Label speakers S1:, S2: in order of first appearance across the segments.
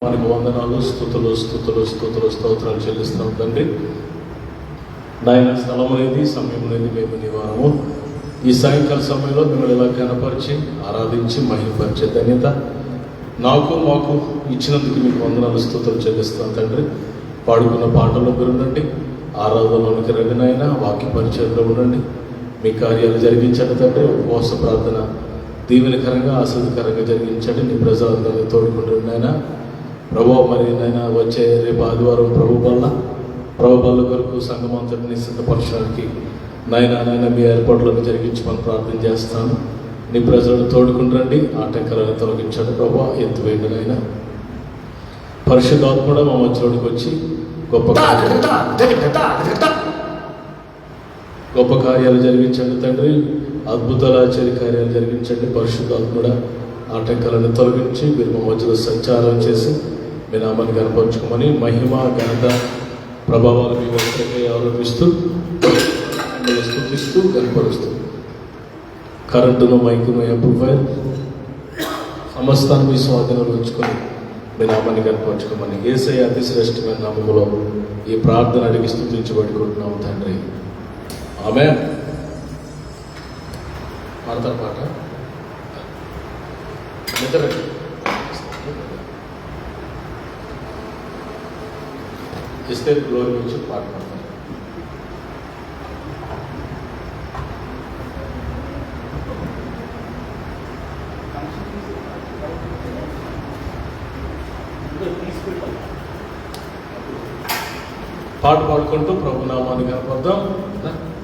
S1: నామానికి వందనాలు, స్తుతులు స్తుతులు స్తుతులు స్తోత్రాలు చెల్లిస్తున్నాం తండ్రి. నాయన స్థలం అనేది సమయం అనేది మేము నివారము ఈ సాయంకాల సమయంలో మిమ్మల్ని ఇలా కనపరిచి ఆరాధించి మహిమపరిచే ధన్యత నాకు మాకు ఇచ్చినందుకు మీకు వందనాలు, స్తుతులు చెల్లిస్తున్నాం తండ్రి. పాడుకున్న పాటల్లో మీరు ఉండండి, ఆరాధనలోనికి రండి నాయన, వాక్య పరిచయంలో ఉండండి, మీ కార్యాలు జరిగించండి తండ్రి. ఉపవాస ప్రార్థన దీవెనకరంగా ఆశ్రదకరంగా జరిగించండి. నీ ప్రజలందరినీ తోడుకుంటుంది నాయన. ప్రభు మరి నాయన వచ్చే రేపు ఆదివారం ప్రభు బల్ల కొరకు సంఘం అంతటిని సిద్ధపరచడానికి నాయన మీ ఏర్పాట్లను జరిగించమని ప్రార్థన చేస్తాను. నీ ప్రజలను తోడుకుంటండి, ఆటంకాలను తొలగించండి ప్రభు. ఎత్తువేయండి నాయన. పరిశుద్ధాత్మ కూడా మా మధ్యలోకి వచ్చి గొప్ప కార్యాలు జరిగించండి తండ్రి. అద్భుతాల ఆశ్చర్య కార్యాలు జరిగించండి. పరిశుద్ధాత్మ కూడా ఆటంకాలను తొలగించి మీరు మా మధ్యలో సంచారం చేసి మీ నామాన్ని కనపరుచుకోమని మహిమ ఘనత ప్రభావాలు మీ ఒక్కరికై ఆరోపిస్తూ మిమ్మల్ని స్తుతిస్తూ కనపరుస్తూ కరెంటును, మైకును, యాంప్లిఫైర్ సమస్తాన్ని మీ స్వాధీనంలో ఉంచుకొని మీ నామాన్ని కనపరుచుకోమని యేసయ్య అతి శ్రేష్టమైన నామములో ఈ ప్రార్థన అడిగి స్తుతించబడుకుంటున్నాము తండ్రి. ఆమేన్. పాడతారు పాట ఇస్తే గ్లోరీ వచ్చి పాట పాడతారు. పాట పాడుకుంటూ ప్రభు నామాన్ని కనపడదాం.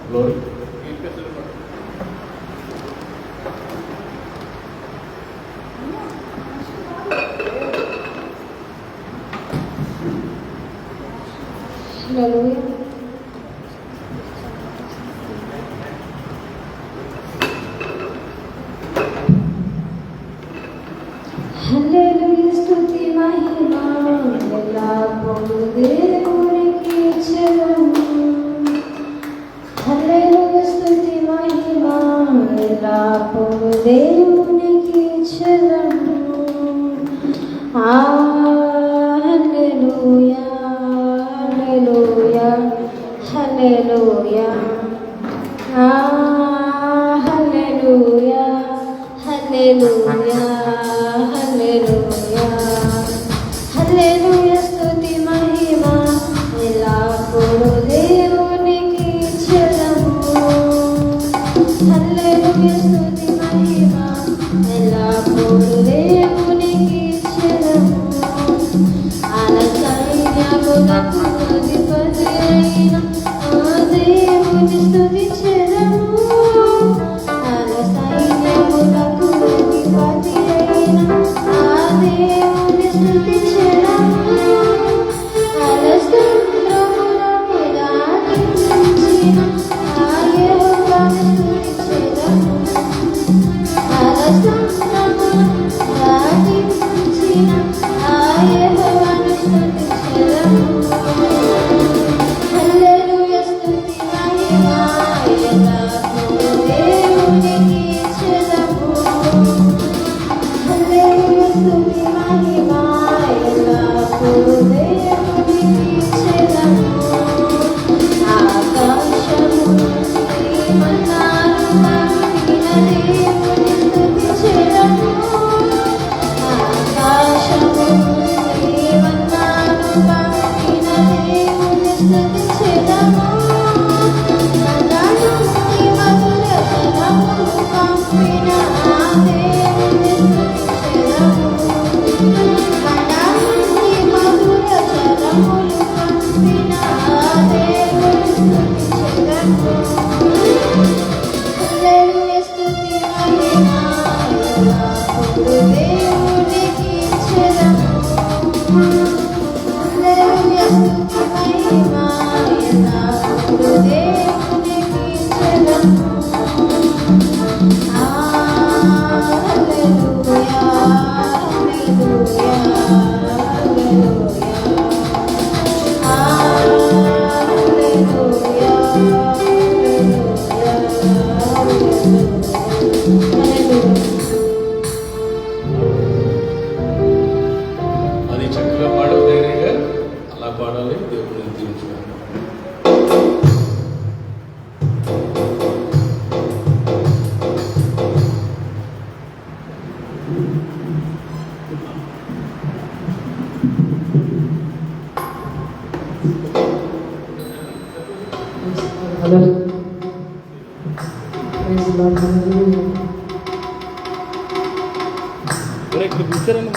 S1: గ్లోరీ
S2: హల్లెలూయా స్తుతి మహిమ ఎల్లప్పుడూ దేవునికి చెల్లును. హల్లెలూయా స్తుతి మహిమ ఎల్లప్పుడూ దేవునికి చెల్లును. హల్లెలూయా హల్లెలూయా హల్లెలూయా హల్లెలూయా హల్లెలూయా హల్లెలూయా హల్లెలూయా స్తుతి మహిమ ఎల్లప్పుడూ దేవునికి చెల్లును. హల్లెలూయా స్తుతి మహిమ ఎల్లప్పుడూ దేవునికి చెల్లును. ఆల సైన్యములకు అధిపతి అయిన ఆ దేవుని స్తుతి చెల్లును. ఆల సైన్యములకు అధిపతి అయిన ఆ దేవుని స్తుతి చెల్లును. ఆల సముద్రములకు దాటించిన ఆ యెహోవాను స్తుతి చెల్లును. ఆల సముద్రములకు దాటించిన ఆ యెహోవాను స్తుతి చెల్లును. హల్లెలూయా స్తుతి మహిమ ఎల్లప్పుడూ దేవునికి చెల్లును. హల్లెలూయా స్తుతి మహిమ
S1: చక్కగా పాడు ధైర్యంగా అలా పాడాలి. దేవుడిని దీవించుకోవాలి. ఇక్కడ కూర్చోరండి.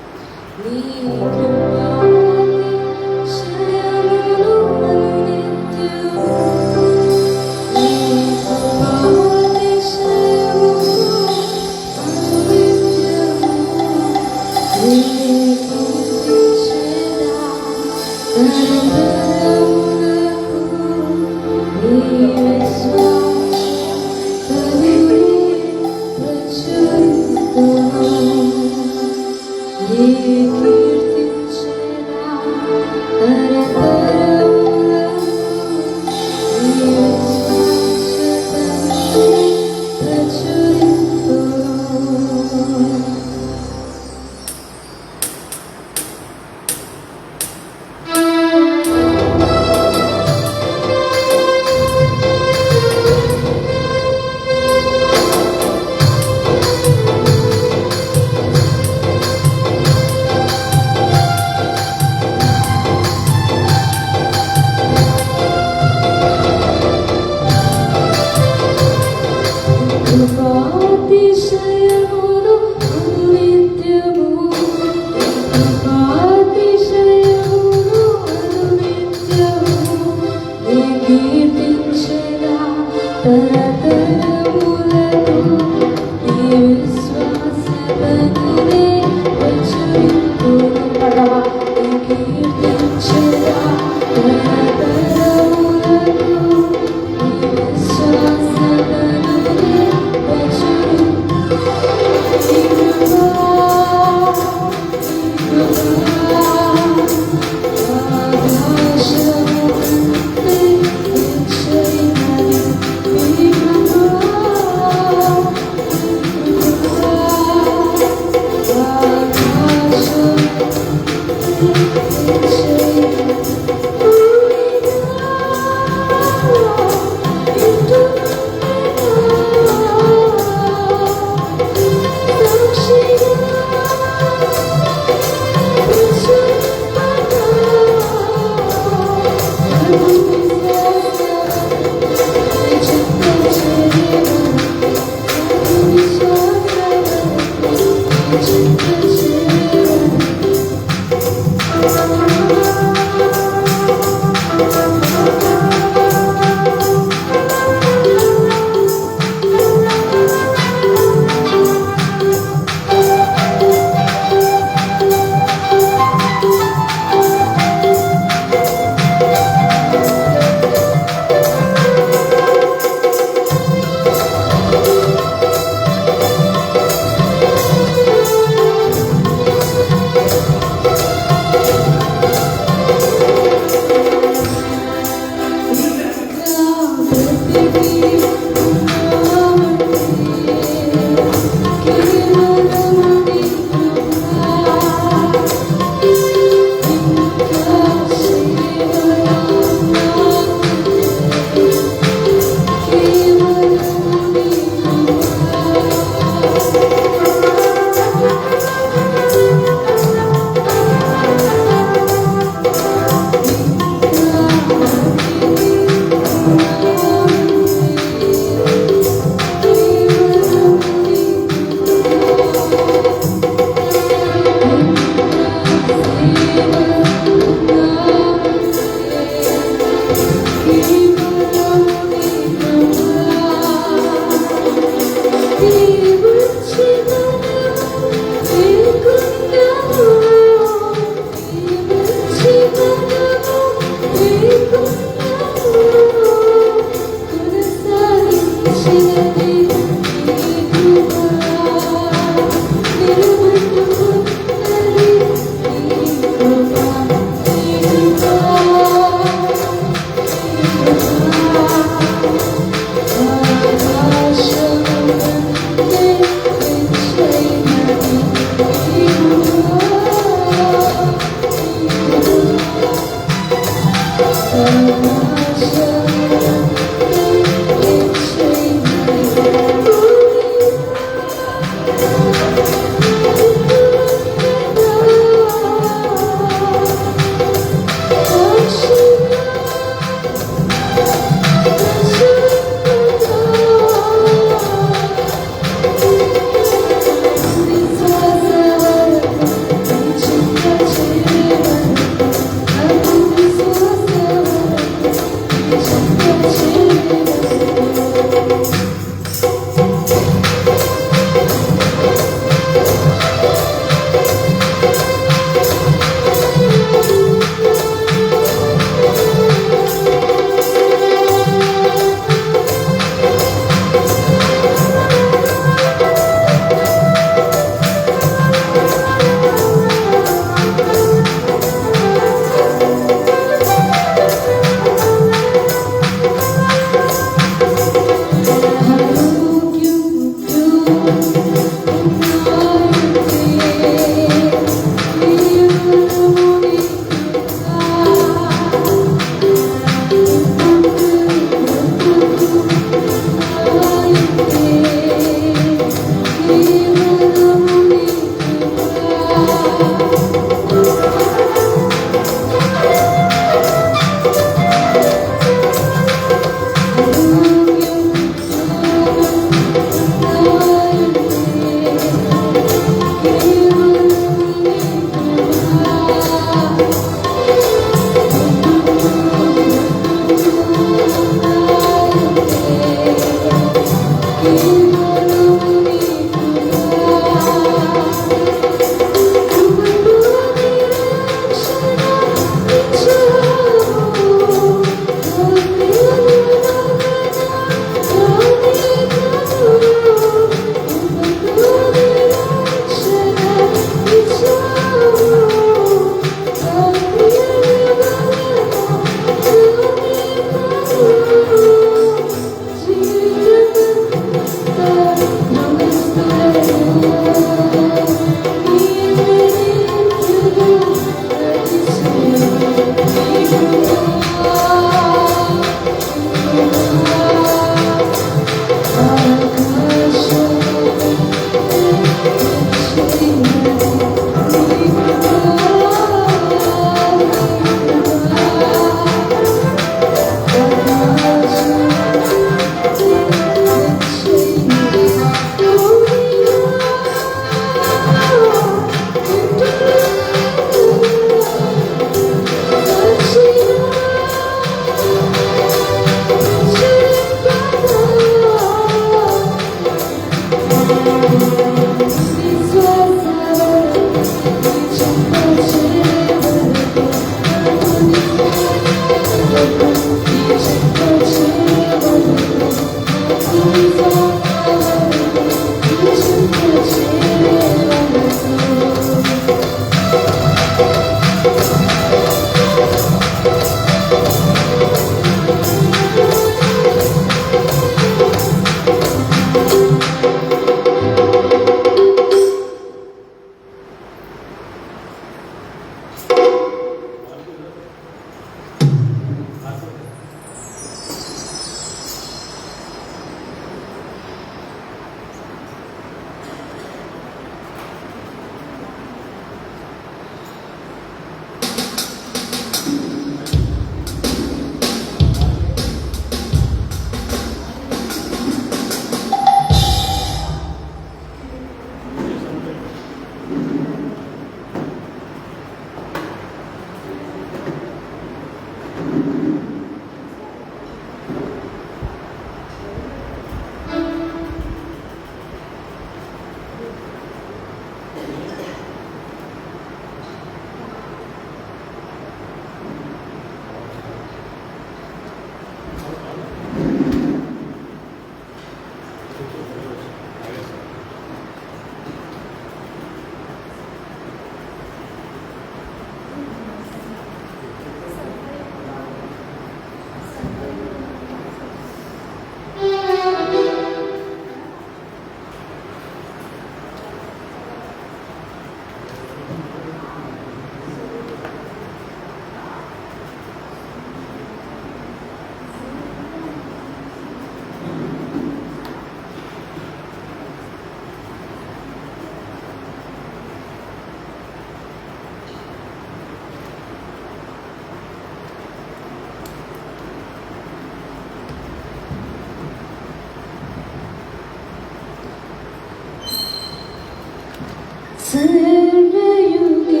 S2: సర్వయుగములలో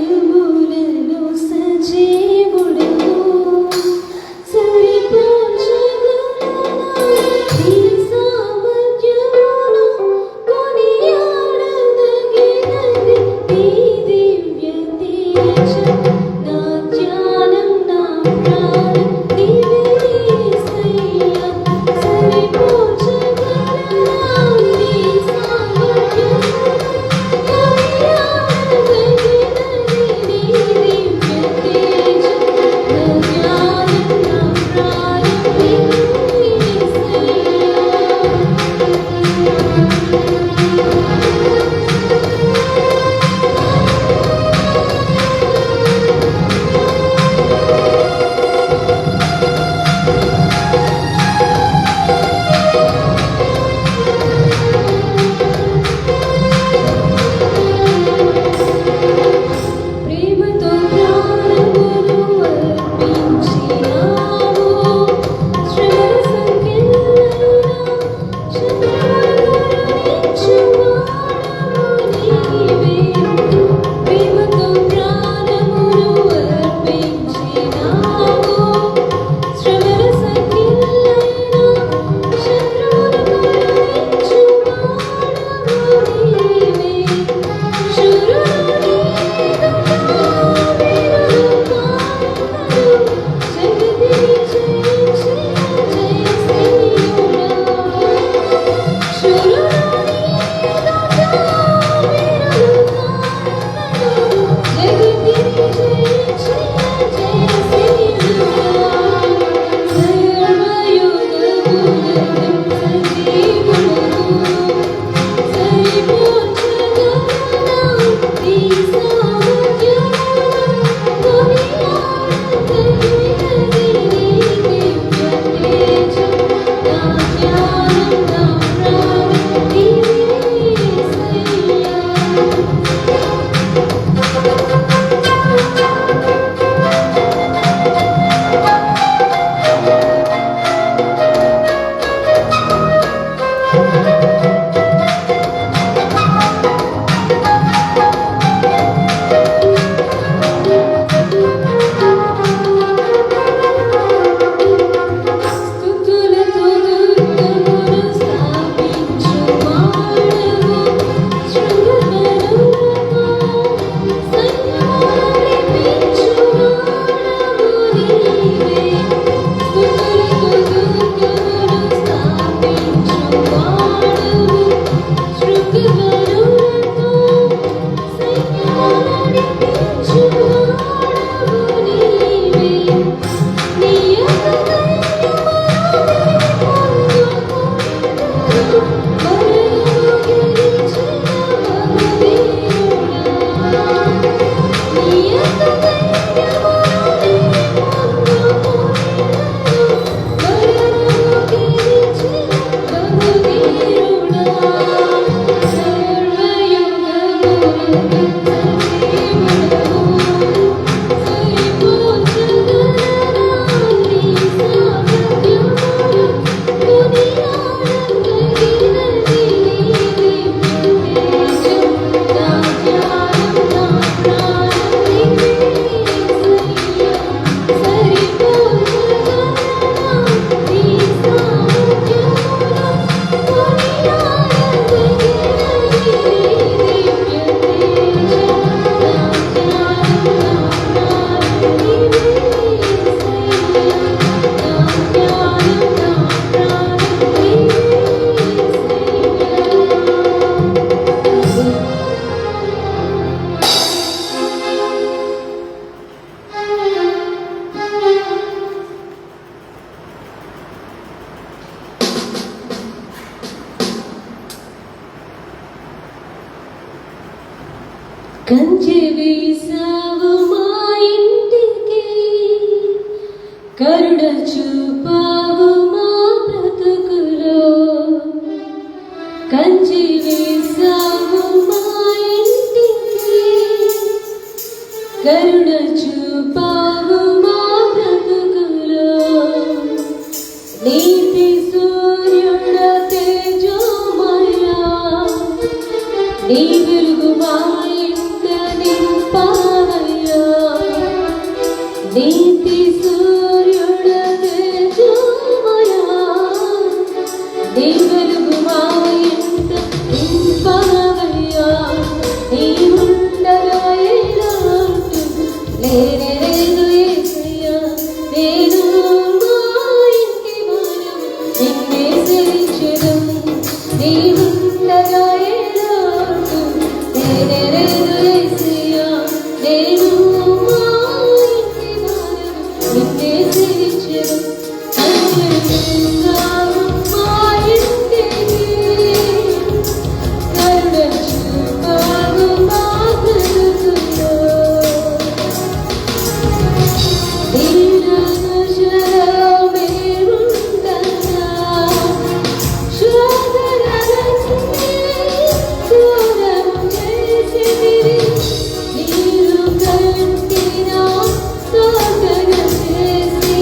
S2: సజీవుడవు సరిపోల్చగలనా నీ సామర్థ్యమును కొనియాడదగినది నీ దివ్య తేజం నా ధ్యానం నా ప్రాణం నీవే యేసయ్యా సరిపోల్చగలనా నీ సామర్థ్యమును ప్రేమతో ప్రాణములు అర్పించినావు శ్రమల సంఖ్యలైన శత్రువులను నీవే ప్రేమతో ప్రాణములు అర్పించినావు శ్రమల సంఖ్యలైన శత్రువులను నీవే శూరుని కంచె వేసావు మా ఇంటికి కరుణ చూపావు మా బ్రతుకులో కంచె వేసావు మా ఇంటికి కరుణ చూపావు మా బ్రతుకులో నీతి సూర్యుడ తేజోమయ నీ వెలుగు మా ఇంటికి నీతి సూర్యుడ తేజోమయా నీ వెలుగు మా ఇంట నింపవయ్యా నీ ఉండగా ఎలాంటి లేనే లేదు యేసయ్యా నేను మా ఇంటి వారం నిన్నే సేవించెదం నీ ఉండగా ఎలాంటి లేనే లేదు యేసయ్యా నేను మా ఇంటి వారం నిన్నే సేవించెదం కరుణించావు మా ఇంటికి కరుణ చూపావు మా బ్రతుకులో దీనదశలో మేముండగా శోధనలన్నీ దూరం చేసితివి నీరు కంటిన తోటగా చేసి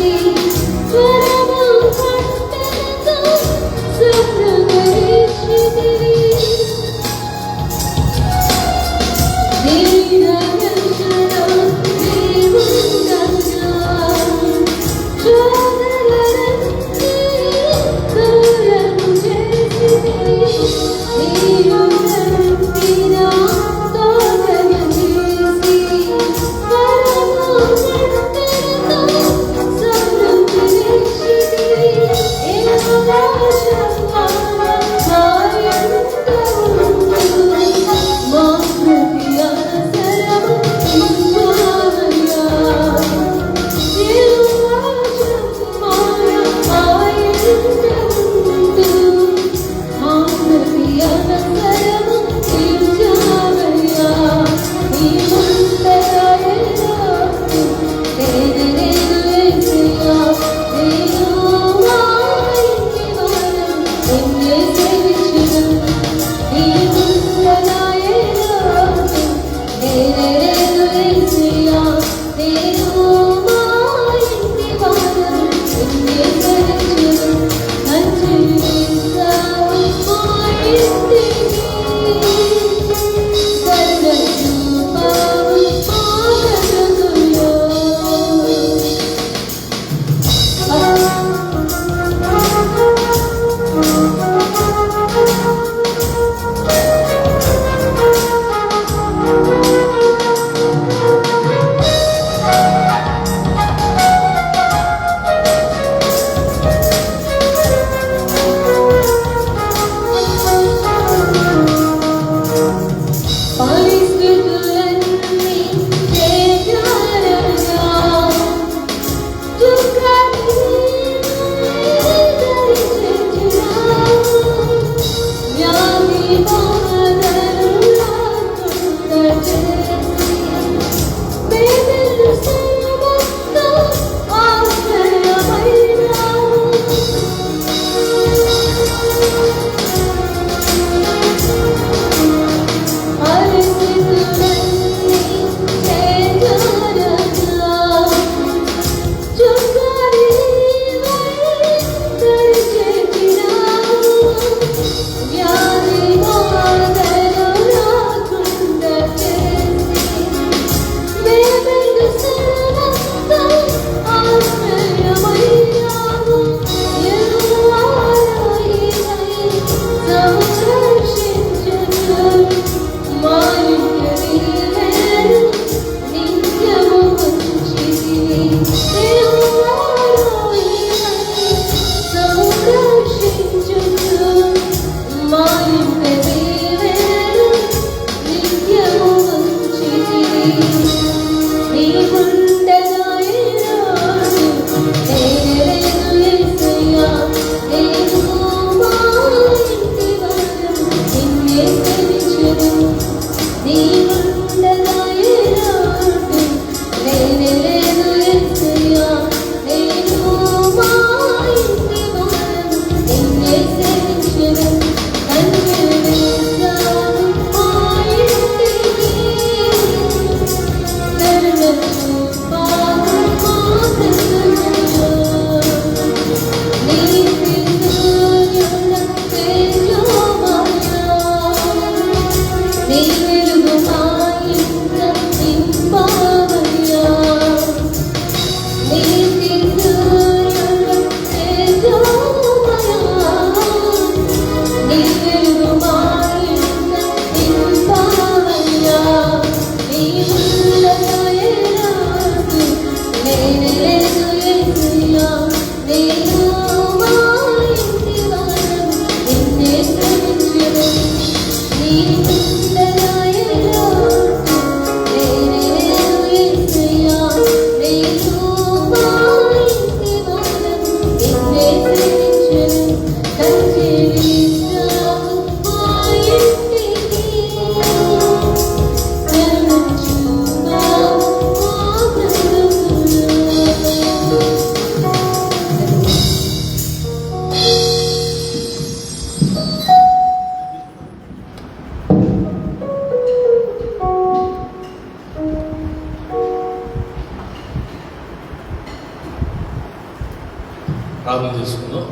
S1: ప్రార్థన చేసుకుందాం.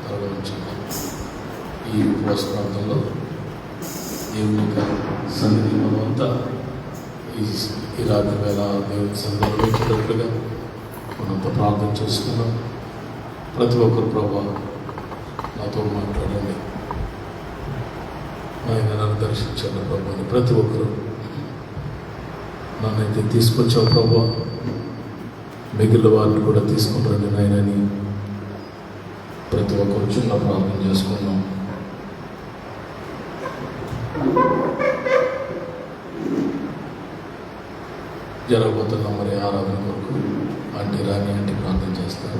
S1: తర్వాత ఈ ఉపవాస ప్రాంతంలో దేవుని యొక్క సన్నిధి మనమంతా ఈ రాత్రి వేళ దేవుని సన్నిధిలో వచ్చేటట్లుగా మనంతా ప్రార్థన చేసుకుందాం. ప్రతి ఒక్కరు ప్రభా నాతో మాట్లాడండి, ఆయన నన్ను దర్శించండి ప్రభా అని ప్రతి ఒక్కరు నన్నైతే తీసుకొచ్చావు ప్రభా, మిగిలిన వారిని కూడా తీసుకుంటారండి నాయనని ప్రతి ఒక్కరు చిన్న ప్రార్థన చేసుకున్నాం. జరగబోతున్న మరి ఆరాధన కొరకు అంటే రాని అంటే ప్రార్థన చేస్తారు.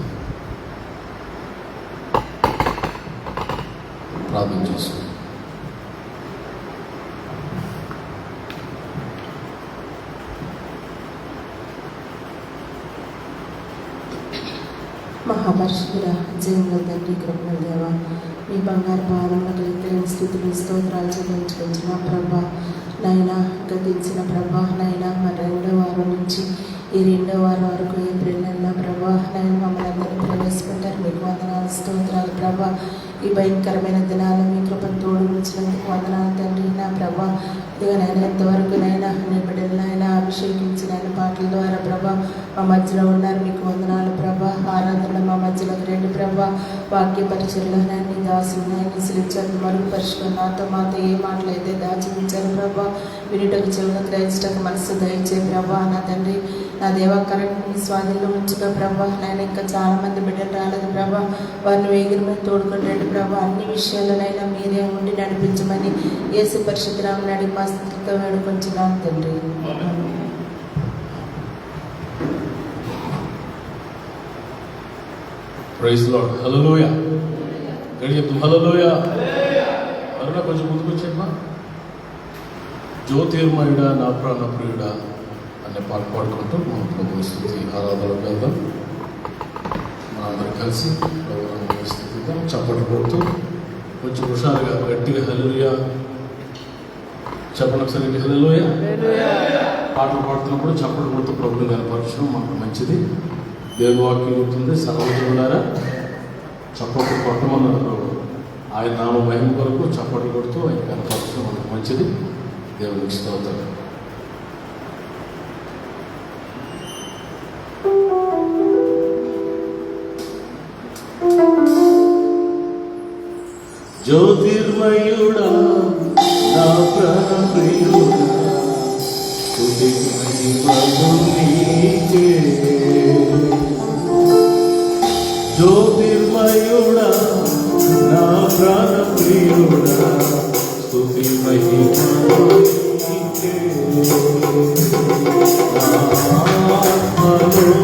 S1: ప్రార్థన చేసుకున్నాం.
S3: మహాపరిశుద్ధుడ, జీవన తండ్రి, కృపణ దేవ, మీ బంగారు పాదములకు ఎత్తైన స్థితులు స్తోత్రాలు చెల్లించుకుంటున్నా ప్రభా. నైనా గతించిన ప్రభా, నైనా మన 2వ వారం నుంచి ఈ 2వ వారం వరకు ఏప్రిల్ నెలలో ప్రభా నైనా మమ్మల్ని అందరినీ ప్రవేశపెట్టారు. మీకు వందనాలు, స్తోత్రాలు ప్రభా. ఈ భయంకరమైన దినాలు మీ కృపను తోడు ఉంచినందుకు వందనాలు తండ్రి. నా ప్రభా ఇదిగా నైనా ఎంతవరకు నైనా నీ బిడ్డలనైనా అభిషేకించిన పాటల ద్వారా ప్రభా మా మధ్యలో ఉన్నారు. మీకు వందనాలు ప్రభా. ఆరాధనలో మా మధ్యలోకి రండి ప్రభా. వాక్య పరిచయలో నీ దాసులు నైనా సిలించారు మరుగుపరుచుకొని మాతో ఏ మాటలు అయితే దాచి ఉంచారు ప్రభా. వినుటకు చెవులకు గ్రహించటకు మనసు దయచే ప్రభా. నా తండ్రి, నా దేవా కరెంట్ మీ స్వాధీనంలో ఉంచుగా ప్రభా. నేను ఇంకా చాలా మంది బిడ్డలు రాలేదు ప్రభా, వారిని వేగిరి మీద తోడుకుంటండి ప్రభా. అన్ని విషయాలనైనా మీరే ఉండి నడిపించమని యేసు పరిశుద్ధ నామమున అడిగి మా స్థుతితో వేడుకొంచున్నాను తండ్రి.
S1: Praise Lord. హల్లెలూయా. గడి చెప్తాం హల్లెలూయా. అరుణ కొంచెం ముందుకు వచ్చేమ్మా. జ్యోతిర్మయుడా నా ప్రాణ ప్రియుడా అనే పాట పాడుకుంటూ మన ప్రభు స్తుతి ఆరాధనలోకి వెళ్దాం. మనందరం కలిసి ప్రభువుని స్తుతిద్దాం, చప్పట్లు కొడుతూ కొంచెం హుషారుగా గట్టిగా హల్లెలూయా చెప్పండి ఒకసారి. హల్లెలూయా. పాటలు పాడుతున్నప్పుడు చప్పట్లు కొడుతూ ప్రభువుని కనపరచడం మనకు మంచిది. దేవుని వాక్యం చెప్తుంది, సర్వజనులారా చప్పట్లు కొట్టమన్నారు ప్రభు. ఆయన నామ మహిమ కొరకు చప్పట్లు కొడుతూ ఆయన కనపరచడం మనకు మంచిది. దేవునికి స్తోత్రం. జ్యోతిర్మయుడా నా ప్రాణ ప్రియుడా స్తుతి మహిమలు నీకే. జ్యోతిర్మయుడా నా ప్రాణ ప్రియుడా స్తుతి మహిమలు నీకే. ఆత్మలో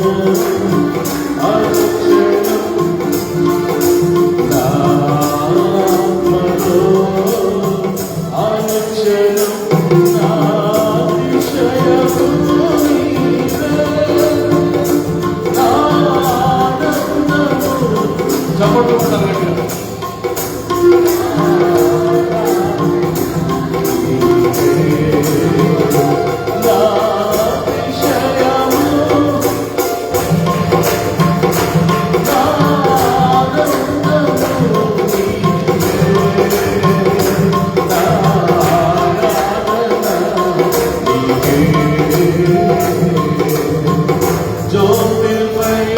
S1: జ్యోతిర్మయుడా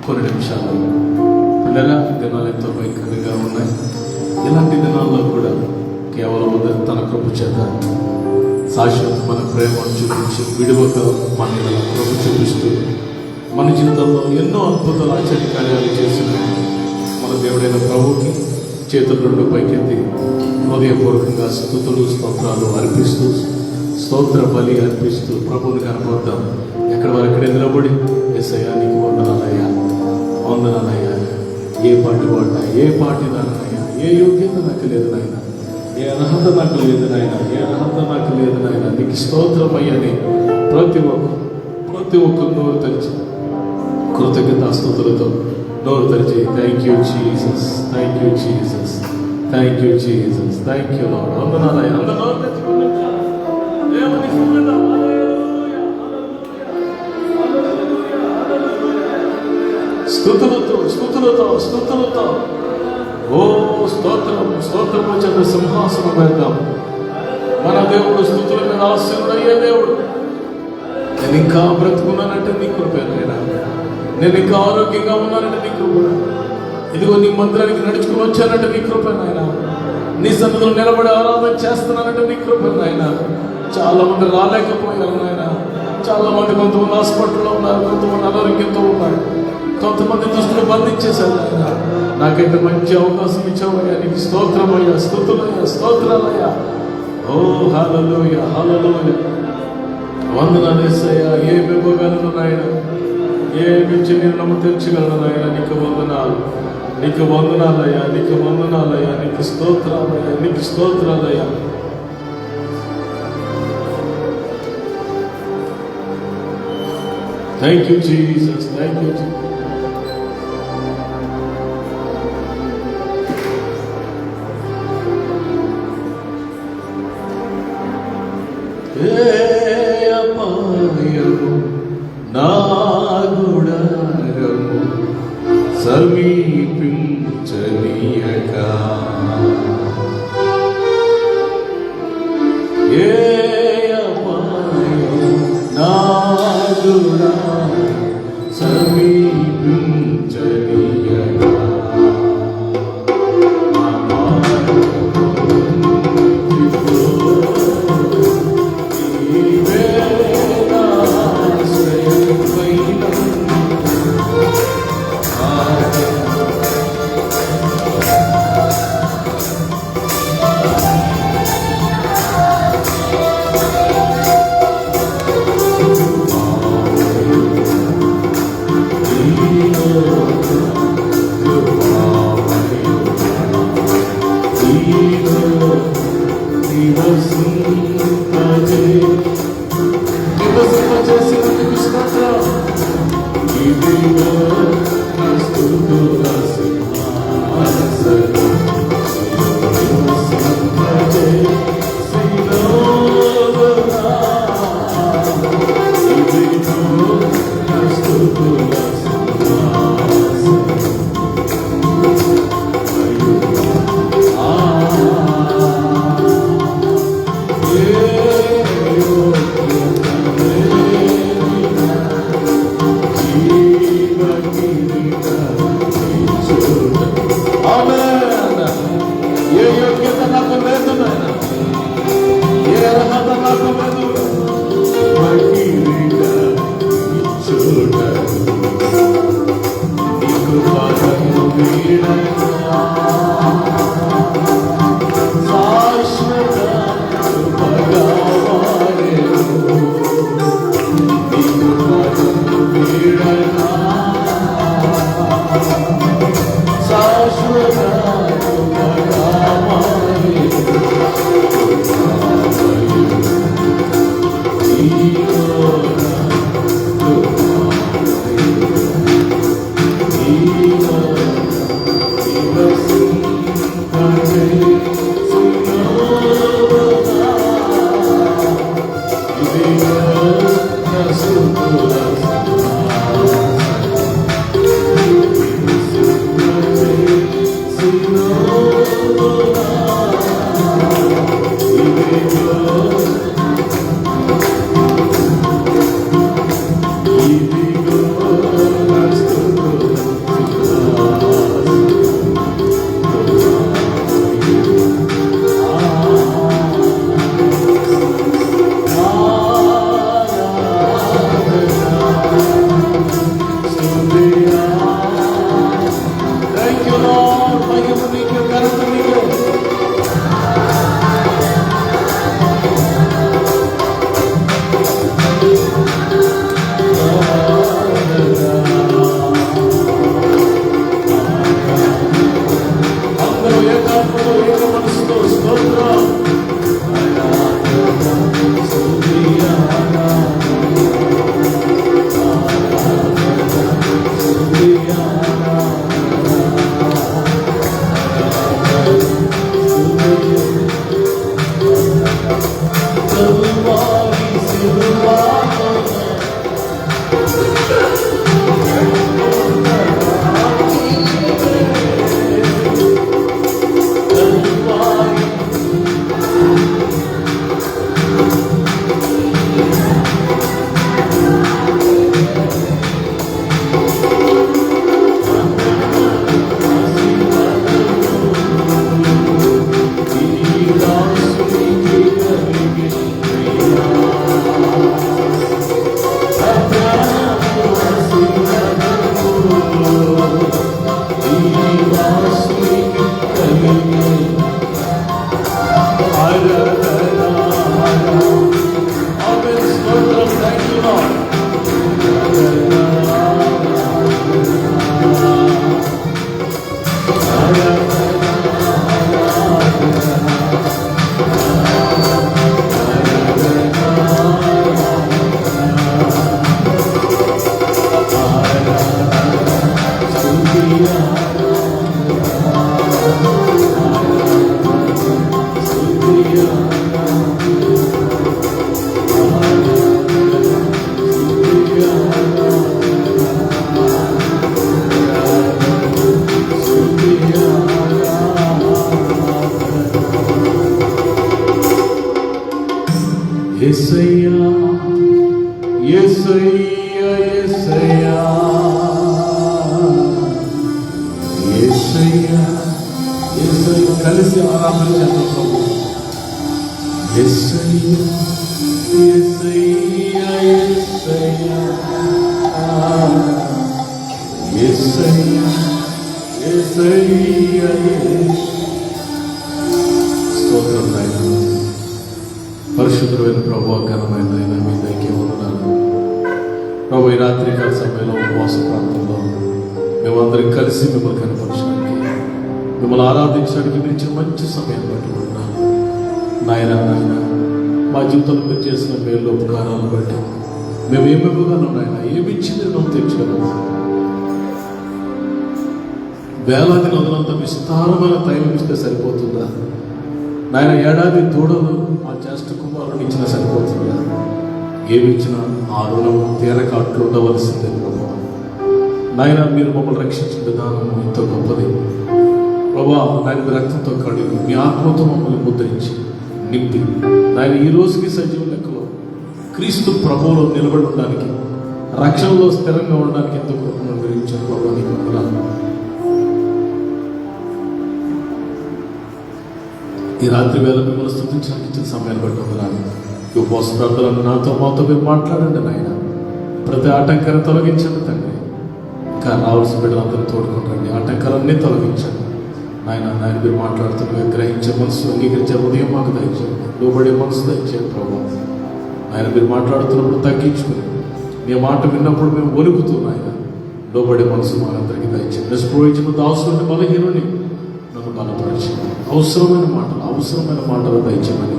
S1: కొన్ని నిమిషాలు పిల్లల దినాలు ఎంతో భయంకరంగా ఉన్నాయి. ఇలాంటి దినాల్లో కూడా కేవలం తన కృప చేత శాశ్వతమైన ప్రేమను చూపించి విడువక మన కృప చూపిస్తూ మన జీవితంలో ఎన్నో అద్భుతాలు ఆశ్చర్యకార్యాలు చేసిన మన దేవుడైన ప్రభువుకి చేతులు రెండు పైకెత్తి హృదయపూర్వకంగా స్తుతులు స్తోత్రాలు అర్పిస్తూ స్తోత్ర బలి అర్పిస్తూ ప్రభువుని కనపడతాం. ఎక్కడ వారు ఎక్కడే నిలబడి యేసయ్యా నీకు వందనాలయ్యా, వందనాలయ్యా, ఏ పాటి వాడినా, ఏ పాటి దానయ్యా, ఏ యోగ్యత నాకు లేదు నాయన, ఏ అర్హత నాకు లేదు నాయన, ఏ అర్హత నాకు లేదు నాయన, నీకు స్తోత్రమయ్యని ప్రతి ఒక్కరు నోరు తెరిచి కృతజ్ఞతాస్తుతులతో నోరు తెరిచి thank you Jesus, thank you Jesus, thank you Jesus, thank you lord. వందనాలయ్యా, అందరూ స్తుతులతో స్తుతులతో స్తుతులతో ఓ స్తోత్రము చేత సింహాసనం వేద్దాం. మన దేవుడు స్తుతుల మీద ఆశీనుడయ్యే దేవుడు. నేను ఇంకా బ్రతుకున్నానంటే నీ కృపేనైనా, నేను ఇంకా ఆరోగ్యంగా ఉన్నానంటే నీ కృప, ఇదిగో నీ మందిరానికి నడుచుకుని వచ్చానంటే నీ కృపేనైనా, నీ సన్నిధిలో నిలబడి ఆరాధన చేస్తున్నానంటే నీ కృపేనైనా. చాలా మంది రాలేకపోయారు నాయన, చాలా మంది కొంతమంది హాస్పిటల్లో ఉన్నారు, కొంతమంది అనారోగ్యంతో ఉన్నారు, కొంతమంది దుస్తులు బంధించేశారు నాయన. నాకైతే మంచి అవకాశం ఇచ్చావయ్యా, నీకు స్తోత్రమయ్యా, స్తుతులయ్యా, స్తోత్రాలయ్యా. ఓ హల్లెలూయా, హల్లెలూయా, వందనాలు యేసయ్యా. ఏమి ఇవ్వగలను నాయన, ఏమిచ్చి నేను తెచ్చగలను నాయన. నీకు వందనాలు, నీకు వందనాలయ్యా, నీకు వందనాలయ్యా, నీకు స్తోత్రాలయ్యా, నీకు స్తోత్రాలయ్యా. Thank you, Jesus. Thank you, Jesus. అపాయము నా గుడారము సమీపించనీయక, ఏ అపాయము నా గుడారము సమీపించనీయక, చేసినందుకు స్తోత్రం. ఇదిగో నా స్తుతుల సింహాసనం. ఏ యోగ్యత నాకు లేదు నాయన, ఏ అర్హత నాకు లేదు. నీకు పాదము వీడనా శాశ్వత కృపగావారెను. నీకు పాదము వీడనా శాశ్వత యేసయ్యా యేసయ్యా యేసయ్యా యేసయ్యా యేసయ్యా కలిసి ఆరాధన చేద్దాం ప్రభు. యేసయ్యా యేసయ్యా యేసయ్యా యేసయ్యా యేసయ్యా స్తోత్రం నాయనా. పరిశుద్ధమైన ప్రభు, ఘనమైన ఆయన మీ దైక్యం ఉన్నాను ప్రభు. ఈ రాత్రికాల సమయంలో ఉపవాస ప్రాంతంలో మేమందరం కలిసి మిమ్మల్ని కనపరచడానికి, మిమ్మల్ని ఆరాధించడానికి మీరు ఇచ్చిన మంచి సమయం పట్టుకుంటున్నాను నాయన. మా జీవితంలో మీరు చేసిన మేలు ఉపకారాలు బట్టి మేము ఏమివ్వగలం నాయన, ఏమిచ్చి నేను తెచ్చాము. వేలాది నదులంతా విస్తారమైన తైలం ఇస్తే సరిపోతుందా నాయన? ఏడాది దూడలు మా జ్యేష్ఠ కుమారుని ఇచ్చినా సరిపోతుందా? ఏమిచ్చినా ఆ రుణం తీరక అట్లు ఉండవలసిందే ప్రభా. నాయన మీరు మమ్మల్ని రక్షించిన విధానం ఎంతో గొప్పది ప్రభా. నాయన మీ రక్తంతో కడిగి మీ ఆత్మతో మమ్మల్ని ముద్రించి నింపి నాయన ఈ రోజుకి సజీవ లెక్కలో క్రీస్తు ప్రభువులో నిలబడి ఉండడానికి, రక్షణలో స్థిరంగా ఉండడానికి ఎంతో కృపను గురించారు ప్రభా. నీకు వందనాలు. ఈ రాత్రి వేళ మిమ్మల్ని స్తుతించడానికి ఇచ్చిన సమయాన్ని బట్టి వందనాలు. ఈ ఉపవాస ప్రార్థనలు నాతో మాతో మీరు మాట్లాడండి నాయన. ప్రతి ఆటంకాన్ని తొలగించండి తండ్రి. ఇంకా రావాల్సిన బిడ్డలందరూ తోడుకుంటండి. ఆటంకాలన్నీ తొలగించండి నాయన. నాయన మీరు మాట్లాడుతున్న గ్రహించే మనసు, అంగీకరించే హృదయం మాకు దయచేయండి. లోబడే మనసు దయచేయండి ప్రభావం. ఆయన మీరు మాట్లాడుతున్నప్పుడు తగ్గించుకుని మీ మాట విన్నప్పుడు మేము ఒలుగుతూ నాయన లోబడే మనసు మనందరికీ దయచేయండి. నిస్పృహించిన దాసుని బలహీనుని నన్ను బలపరిచి అవసరమైన మాటలు దయచేయమని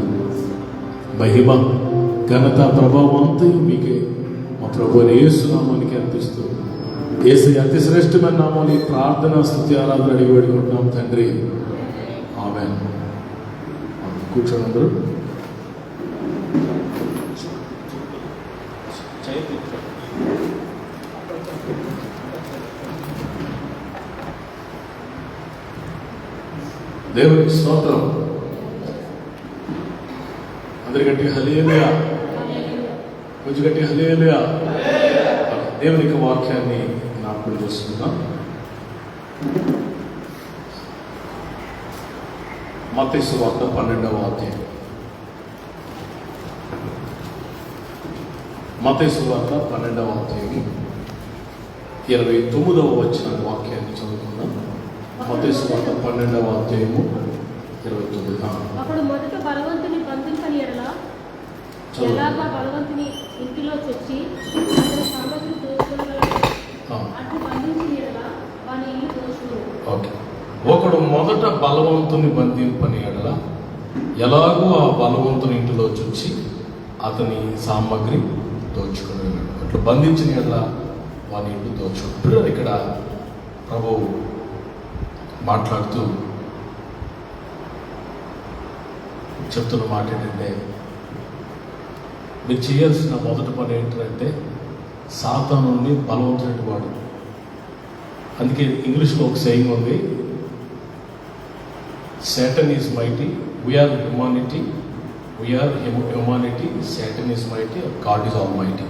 S1: మహిమ ఘనత ప్రభావం అంతా మీకే మా ప్రభు యేసు నామానికి అర్పిస్తూ యేసు అతి శ్రేష్టమైన నామాన్ని ప్రార్థన స్తుతి ఆరాధన అడిగి వేడుకుంటున్నాం తండ్రి. ఆమేన్. కూర్చోండి అందరూ. దేవునికి స్తోత్రం. అందరి గట్టిగా హల్లెలూయా, కొంచెం గట్టిగా హల్లెలూయా. దేవునికి వాక్యాన్ని జ్ఞాపకం చేసుకుందాం. మత్తయి సువార్త 12వ అధ్యాయం. మత్తయి సువార్త 12వ అధ్యాయం 29వ వచన వాక్యాన్ని చదువుకుందాం. మత్తయి సువార్త 12వ అధ్యాయము 29.
S4: అప్పుడు మొదట బలవంతుని బంధింపని ఎడల ఎలాగా బలవంతుని ఇంటిలో చొచ్చి అతని సామగ్రి దోచుకొనగలడు. అటు బంధించిన ఎడల వాని ఇల్లు దోచుకొను.
S1: ఓకే. ఒకడు మొదట బలవంతుని బంధింపని ఎడల ఎలాగో ఆ బలవంతుని ఇంటిలో చొచ్చి అతని సామగ్రి దోచుకుని వెళ్ళాడు. అట్లా బంధించిన ఎడల వాని ఇంటి దోచుకుని. ఇక్కడ ప్రభువు మాట్లాడుతూ చెప్తున్న మాట ఏంటంటే, మీరు చేయాల్సిన మొదటి పని ఏంటంటే సాతానుని బలవంతుడి వాడు. అందుకే ఇంగ్లీష్లో ఒక సేయింగ్ ఉంది, Satan is mighty, we are humanity, Satan is mighty, God is almighty.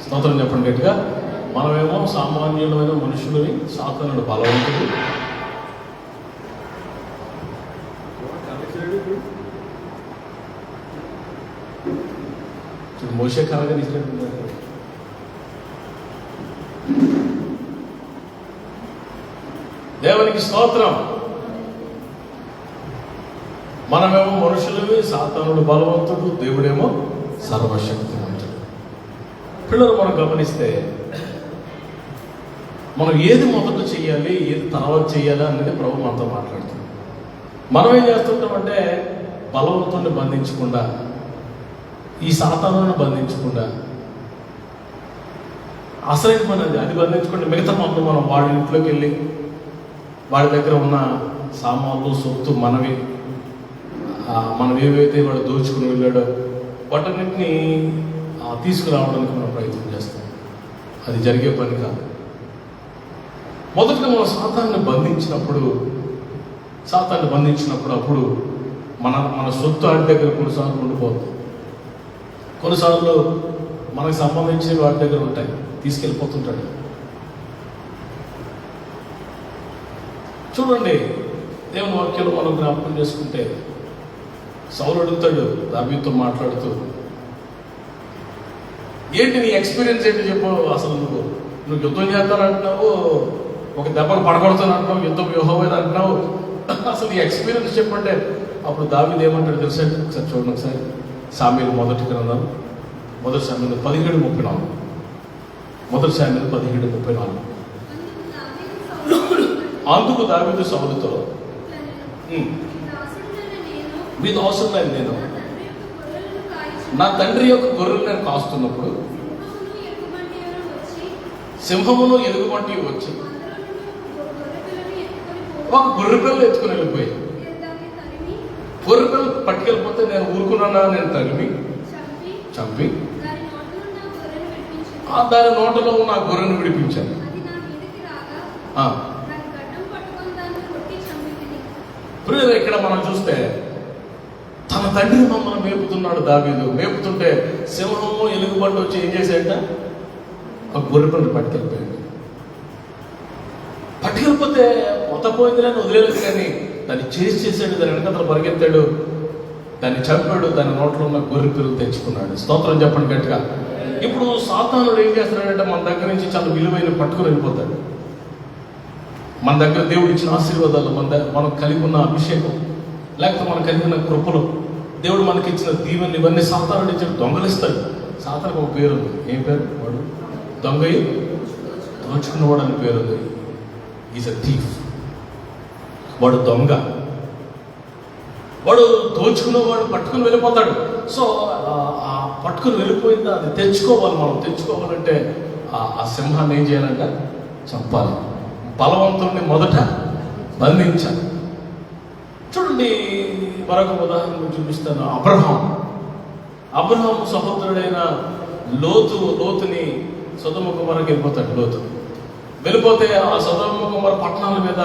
S1: స్తోత్రం చెప్పండి గట్టిగా. మనమేమో సామాన్యులమైన మనుషులని, సాతానుడు బలవంతుడు. మోషే కాలంగా తీసుకుంటున్నారు. దేవునికి స్తోత్రం. మనమేమో మనుషులవి, సాతానుడు బలవంతుడు, దేవుడేమో సర్వశక్తివంతుడు. పిల్లలు మనం గమనిస్తే మనం ఏది మొదట చేయాలి, ఏది తర్వాత చేయాలి అనేది ప్రభు మనతో మాట్లాడుతుంది. మనం ఏం చేస్తుంటామంటే బలవంతుడిని బంధించకుండా, ఈ సాతానుని బంధించకుండా, అసలైన పని అది బంధించకుండా మిగతా పనులు మనం వాళ్ళ ఇంట్లోకి వెళ్ళి వాడి దగ్గర ఉన్న సామాన్లు, సొత్తు మనం ఏవైతే వాడు దోచుకుని వెళ్ళాడో వాటన్నింటినీ తీసుకురావడానికి మనం ప్రయత్నం చేస్తాం. అది జరిగే పని కాదు. మొదటగా మనం సాతాన్ని బంధించినప్పుడు అప్పుడు మన సొత్తు ఆడి దగ్గర కొన్నిసార్లు ఉండిపోతుంది. కొన్నిసార్లు మనకు సంబంధించిన వాటి దగ్గర ఉంటాయి, తీసుకెళ్ళిపోతుంటాడు. చూడండి, దేవుని వాక్యాలు మనం జ్ఞాపకం చేసుకుంటే సౌలు అడుగుతాడు దావీదుతో మాట్లాడుతూ, ఏంటి నీ ఎక్స్పీరియన్స్ ఏంటి చెప్పు, అసలు నువ్వు యుద్ధం చేస్తానంటున్నావు, ఒక దెబ్బలు పడగొడతానంటున్నావు, యుద్ధం వ్యూహమైన అంటున్నావు, అసలు నీ ఎక్స్పీరియన్స్ చెప్పంటే అప్పుడు దావీదు ఏమంటాడు తెలుసా? ఒకసారి చూడండి, ఒకసారి సామ్యూయేలు మొదటి గ్రంథం, మొదటి సామ్యూయేలు 17:34. మొదటి సామ్యూయేలు 17:34. అందుకు దావీదు సౌలుతో, మీ దాసుడైన నేను నా తండ్రి యొక్క గొర్రెలు నేను కాస్తున్నప్పుడు
S4: సింహమును ఎలుగుబంటి వచ్చి
S1: సింహమును ఎలుగుబంటి వచ్చి ఒక గొర్రె పిల్లలు ఎత్తుకుని వెళ్ళిపోయాయి. గొర్రె పిల్లలు పట్టుకెళ్ళిపోతే నేను ఊరుకున్నానా? నేను తరిమి చంపి దాని నోటలో ఉన్న ఆ గొర్రెను విడిపించాను. ప్రియులారా, ఇక్కడ మనం చూస్తే తన తండ్రి మమ్మల్ని మేపుతున్నాడు దావీదు. మేపుతుంటే సింహము ఎలుగుబంటి వచ్చి ఏం చేశాడంట? ఒక గొర్రె పిల్లని పట్టుకెళ్ళిపోయాడు. పట్టుకెళ్ళిపోతే పోయింది అని వదిలేదు, కానీ దాన్ని చేశాడు. దాని వెనకాల పరిగెత్తాడు, దాన్ని చంపాడు, దాని నోట్లో ఉన్న గొర్రె పిల్లలు తెచ్చుకున్నాడు. స్తోత్రం చెప్పండి గట్టిగా. ఇప్పుడు సాతానుడు ఏం చేస్తున్నాడంటే మన దగ్గర నుంచి చాలా విలువైన పట్టుకుని వెళ్ళిపోతాడు. మన దగ్గర దేవుడు ఇచ్చిన ఆశీర్వాదాలు, మనకు కలిగి ఉన్న అభిషేకం, లేకపోతే మనకు కలిగి ఉన్న కృపలు, దేవుడు మనకి ఇచ్చిన దీవెనలు, ఇవన్నీ సాతానుడు ఇచ్చిన దొంగలిస్తాడు. సాతానికి ఒక పేరు ఉంది. ఏం పేరు? వాడు దొంగయి దోచుకున్నవాడు అని పేరు ఉంది. Is a thief. వాడు దొంగ, వాడు దోచుకున్నవాడు పట్టుకుని వెళ్ళిపోతాడు. సో ఆ పట్టుకుని వెళ్ళిపోయింది, అది తెచ్చుకోవాలి. మనం తెచ్చుకోవాలంటే ఆ సింహాన్ని ఏం చేయాలంట? చంపాలి. బలవంతుడిని మొదట బంధించాలి. చూడండి, మరొక ఉదాహరణ చూపిస్తాను. అబ్రహాము సహోదరుడైన లోతుని సొదొమ గొమొర్రాకి వెళ్ళిపోతాడు. వెళ్ళిపోతే ఆ సొదొమ గొమొర్రా పట్టణాల మీద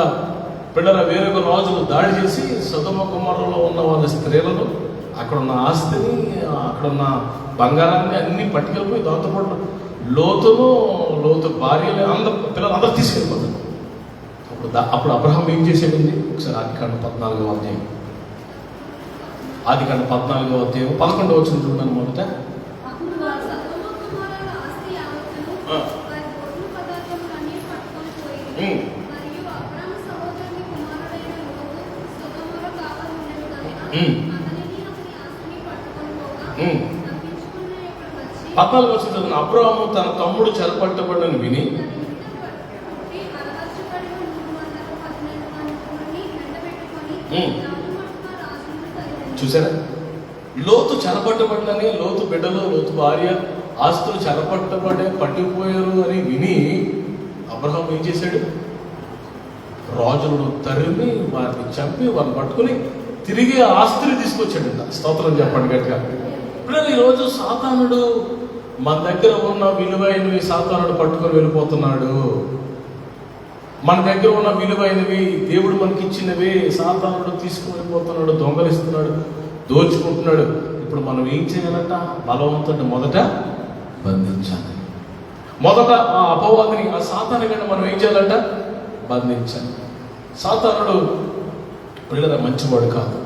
S1: పిల్లల వేరొక రాజులు దాడి చేసి సొదొమ గొమొర్రాలో ఉన్న వాళ్ళ స్త్రీలను, అక్కడ ఉన్న ఆస్తిని, అక్కడున్న బంగారాన్ని అన్ని పట్టుకెళ్ళిపోయి దాంతోపాటు లోతు భార్యలు పిల్లలందరూ తీసుకెళ్ళిపోతారు. అప్పుడు అబ్రహాం ఏం చేసేదండి? ఒకసారి ఆదికాండ 14వ అధ్యాయం 11వ వచనం చూడండి. మొదట అబ్రహాము తన తమ్ముడు చెరపట్టబడని విని చూసారా? లోతు చెరపట్టబడని, లోతు బిడ్డలు, లోతు భార్య ఆస్తులు పట్టిపోయారు అని విని అబ్రహాం ఏం చేశాడు? రాజులను తరిమి వారిని చంపి వారిని పట్టుకుని తిరిగి ఆస్తిని తీసుకొచ్చాడు. స్తోత్రం చెప్పండి గట్టిగా. ఇప్పుడు ఈరోజు సాతానుడు మన దగ్గర ఉన్న విలువైనవి సాతానుడు పట్టుకొని వెళ్ళిపోతున్నాడు. మన దగ్గర ఉన్న విలువైనవి, దేవుడు మనకి ఇచ్చినవి సాతానుడు తీసుకుని వెళ్ళిపోతున్నాడు, దొంగలిస్తున్నాడు, దోచుకుంటున్నాడు. ఇప్పుడు మనం ఏం చేయాలంట? బలవంతుడిని మొదట బంధించాలి. మొదట ఆ అపవాదిని, ఆ సాతాను కంటే మనం ఏం చేయాలంట? బంధించాలి. సాతానుడు పిల్లల మంచివాడు కాదు.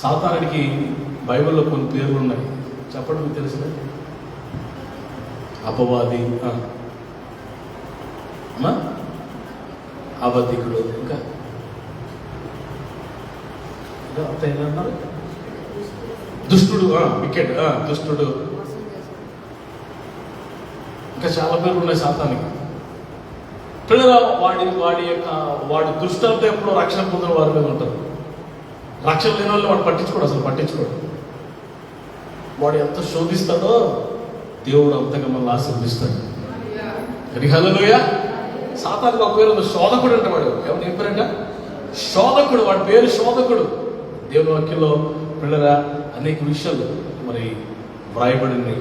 S1: సాతానుడికి బైబిల్లో కొన్ని పేర్లు ఉన్నాయి. చెప్పండి, మీకు తెలిసిన అపవాది, అబద్ధికుడు, ఇంకా ఏమన్నారు? దుష్టుడు, వికెట్, దుష్టుడు, ఇంకా చాలా పేర్లు ఉన్నాయి సాతానికి. పిల్లల వాడి దుష్టంతో ఎప్పుడు రక్షణ పొందిన వారి మీద ఉంటారు. రక్షణ లేని వాళ్ళు వాడు పట్టించుకోడు. వాడు ఎంత శోధిస్తాడో దేవుడు అంతగా మనల్ని ఆశీర్వదిస్తాడు. హల్లెలూయా. సాతానికి ఒక పేరు శోధకుడు అంటే, వాడు ఏం పేరంట? శోధకుడు. వాడి పేరు శోధకుడు. దేవుని వాక్యంలో పిల్లల అనేక విషయాలు మరి వ్రాయబడిన.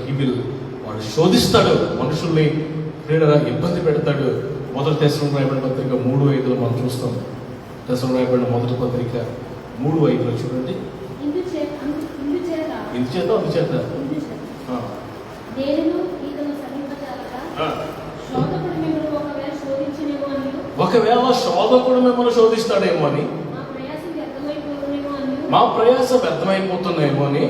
S1: వాడు శోధిస్తాడు మనుషుల్ని, పిల్లల ఇబ్బంది పెడతాడు. మొదటి తెస్సలోనికీయులకు రాయబడిన పత్రిక 3:5 మనం చూస్తాం. తెస్సలోనికీయులకు రాయబడిన మొదటి పత్రిక 3:5 చూడండి. అందుచేత ఒకవేళ శోధకుడు మిమ్మల్ని శోధిస్తాడేమో అని, మా ప్రయాసం వ్యర్థమైపోతున్నాయేమో అని.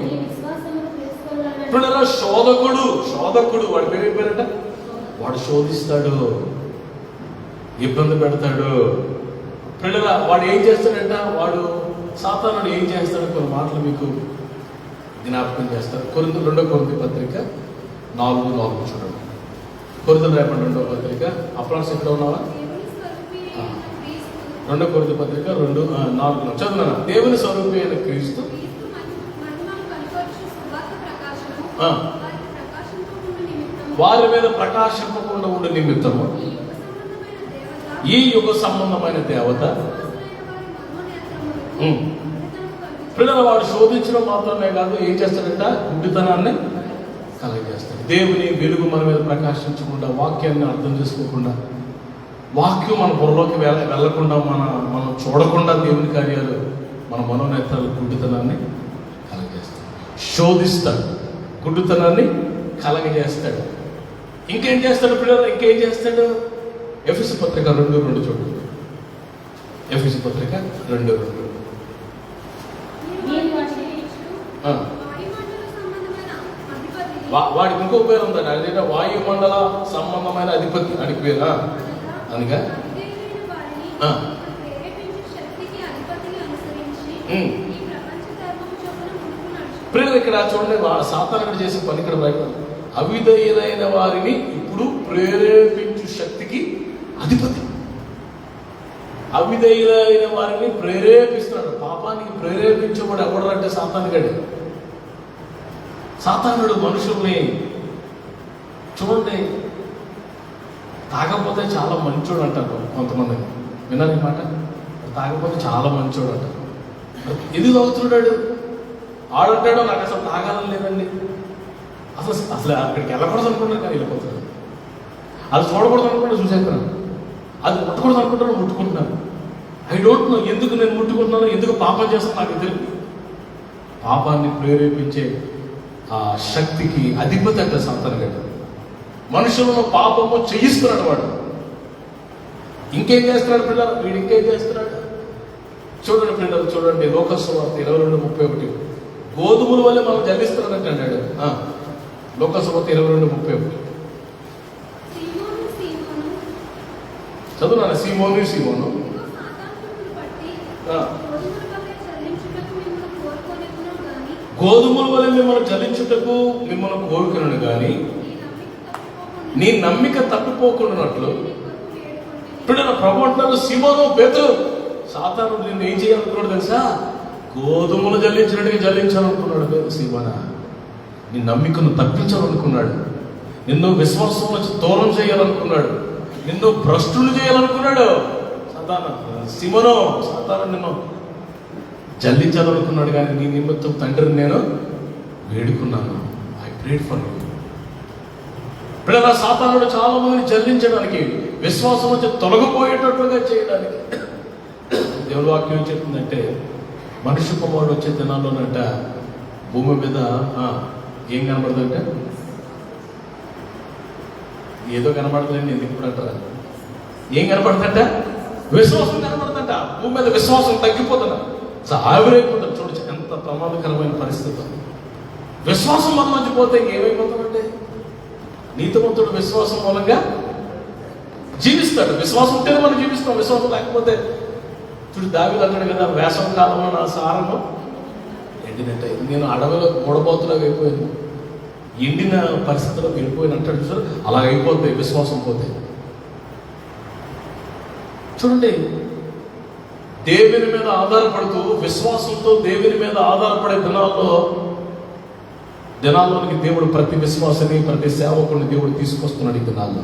S1: ఇప్పుడు శోధకుడు వాడి పేరు పేరంట. వాడు శోధిస్తాడు, ఇబ్బంది పెడతాడు. పిల్లల వాడు ఏం చేస్తాడంట? వాడు సాతానుడు ఏం చేస్తాడు? కొన్ని మాటలు మీకు జ్ఞాపకం చేస్తారు. 2 కొరింథీ పత్రిక 4:4 చూడండి. కొరింథీయులకు రాయబడిన 2వ పత్రిక. అప్లాస్ ఎక్కడ ఉన్నావా? 2 కొరింథీ పత్రిక 2:4 చదువునా? దేవుని స్వరూపి అయిన క్రీస్తు ఆ, వారి మీద ప్రకాశింపకుండా ఉండే నిమిత్తము ఈ యుగ సంబంధమైన దేవత పిల్లలు వాడు శోధించడం మాత్రమే కాదు, ఏం చేస్తాడంట, గుడ్డితనాన్ని కలగజేస్తాడు. దేవుని వెలుగు మన మీద ప్రకాశించకుండా, వాక్యాన్ని అర్థం చేసుకోకుండా, వాక్యం మన బుర్రలోకి వెళ్ళకుండా, మనం చూడకుండా దేవుని కార్యాలు మన మనోనేత్రాలు గుడ్డితనాన్ని కలగజేస్తాడు, శోధిస్తాడు, గుడ్డితనాన్ని కలగజేస్తాడు. ఇంకేం చేస్తాడు పిల్లలు? ఇంకేం చేస్తాడు? ఎఫెసు పత్రిక 2:2 చూడండి. ఎఫెసు పత్రిక 2:2. వాడికి ఇంకో పేరు ఉందండి, అదేంటే వాయుమండల సంబంధమైన అధిపతి అడిగి పేరా అందుగా. ప్రియులు ఇక్కడ చూడండి, సాతానుడు చేసే పని ఇక్కడ బయట, అవిధేయులైన వారిని ఇప్పుడు ప్రేరేపించు శక్తికి అధిపతి. అవిధేయులైన వారిని ప్రేరేపిస్తున్నాడు. పాపానికి ప్రేరేపించబడి ఎవడంటే సాతానుగాడు. సాతానుడు మనుషుల్ని చూడండి, తాగకపోతే చాలా మంచోడు అంటారు కొంతమంది. విన్నారు ఈ మాట? తాగకపోతే చాలా మంచోడు అంటారు. ఎందుకు అవుతున్నాడు? ఆడంటాడు నాకు అసలు తాగాలని లేదండి, అసలు అక్కడికి వెళ్ళకూడదు అనుకుంటారు కానీ వెళ్ళిపోతున్నాడు. అది చూడకూడదు అనుకుంటే చూసేస్తున్నాను, అది ముట్టకూడదు అనుకుంటాను ముట్టుకుంటున్నాను. ఐ డోంట్ నో ఎందుకు నేను ముట్టుకుంటున్నాను, ఎందుకు పాపం చేస్తాను నాకు తెలియదు. పాపాన్ని ప్రేరేపించే ఆ శక్తికి అధిపతి అంటే సాతానుగాడు. మనుషులను పాపము చేయిస్తున్నాడు వాడు. ఇంకేం చేస్తున్నాడు పిల్లలు? వీడు ఇంకేం చేస్తున్నాడు చూడండి పిల్లలు, చూడండి లోకసు వార్త 22:31. గోధుమల వల్లే మనం జల్లిస్తున్నాడంటే అన్నాడు. లోకసు వార్త 22:31 చదువున్నాను. సీమోను గోధుమల వల్ల మిమ్మల్ని జలించుటకు మిమ్మల్ని కోరుకున్నాను కానీ నీ నమ్మిక తప్పిపోకుండానట్లు. ఇప్పుడు నా ప్రభు అంటున్నారు, సీమోను పేతురు, సాతానుడు నిన్ను ఏం చేయాలనుకున్నాడు తెలుసా? గోధుమలు జల్లించినట్టుగా జల్లించాలనుకున్నాడు. సీమోనా, నీ నమ్మికను తప్పించాలనుకున్నాడు, నిన్ను విశ్వాసం వచ్చి దూరం చేయాలనుకున్నాడు, నిన్ను భ్రష్టులు చేయాలనుకున్నాడు. సీమోను, సాతాను నిన్ను జల్లించాలనుకున్నాడు కానీ నీ నిమిత్తం తండ్రిని నేను వేడుకున్నాను. I prayed for you. పిల్లల సాతానుడు చాలా మందిని జల్లించడానికి, విశ్వాసం వచ్చి తొలగిపోయేటట్లుగా చేయడానికి. దేవుని వాక్యం చెప్తుందంటే, మనిషి కుమారుడు వచ్చే దినాల్లోనంట భూమి మీద ఏం కనబడుతుందంటే, ఏదో కనబడుతుందండి, ఎందుకు ఇప్పుడు అంటారా? ఏం కనబడుతుందంట? విశ్వాసం కనబడుతుందంట. భూమి మీద విశ్వాసం తగ్గిపోతున్నా, ఆవిరైపోతుంది. చూడచ్చు ఎంత ప్రమాదకరమైన పరిస్థితి. విశ్వాసం మన నుంచి పోతే ఏమైపోతామంటే, నీతిమంతుడు విశ్వాసం మూలంగా జీవిస్తాడు. విశ్వాసం ఉంటేనే మనం జీవిస్తాం, విశ్వాసం లేకపోతే. చూడు దావీదు అంటాడు కదా, వేసవ కాలంలో నా సారము ఎండినట్టే, నేను అడవిలో గొడబోతులాగా అయిపోయాను, ఎండిన పరిస్థితిలో వెళ్ళిపోయిన అంటాడు సార్. అలా అయిపోతాయి విశ్వాసం పోతే. చూడండి, దేవుని మీద ఆధారపడుతూ విశ్వాసంతో దేవుని మీద ఆధారపడే దినాల్లోనికి దేవుడు ప్రతి విశ్వాసని, ప్రతి సేవకుని దేవుడు తీసుకొస్తున్నాడు ఈ దినాల్లో.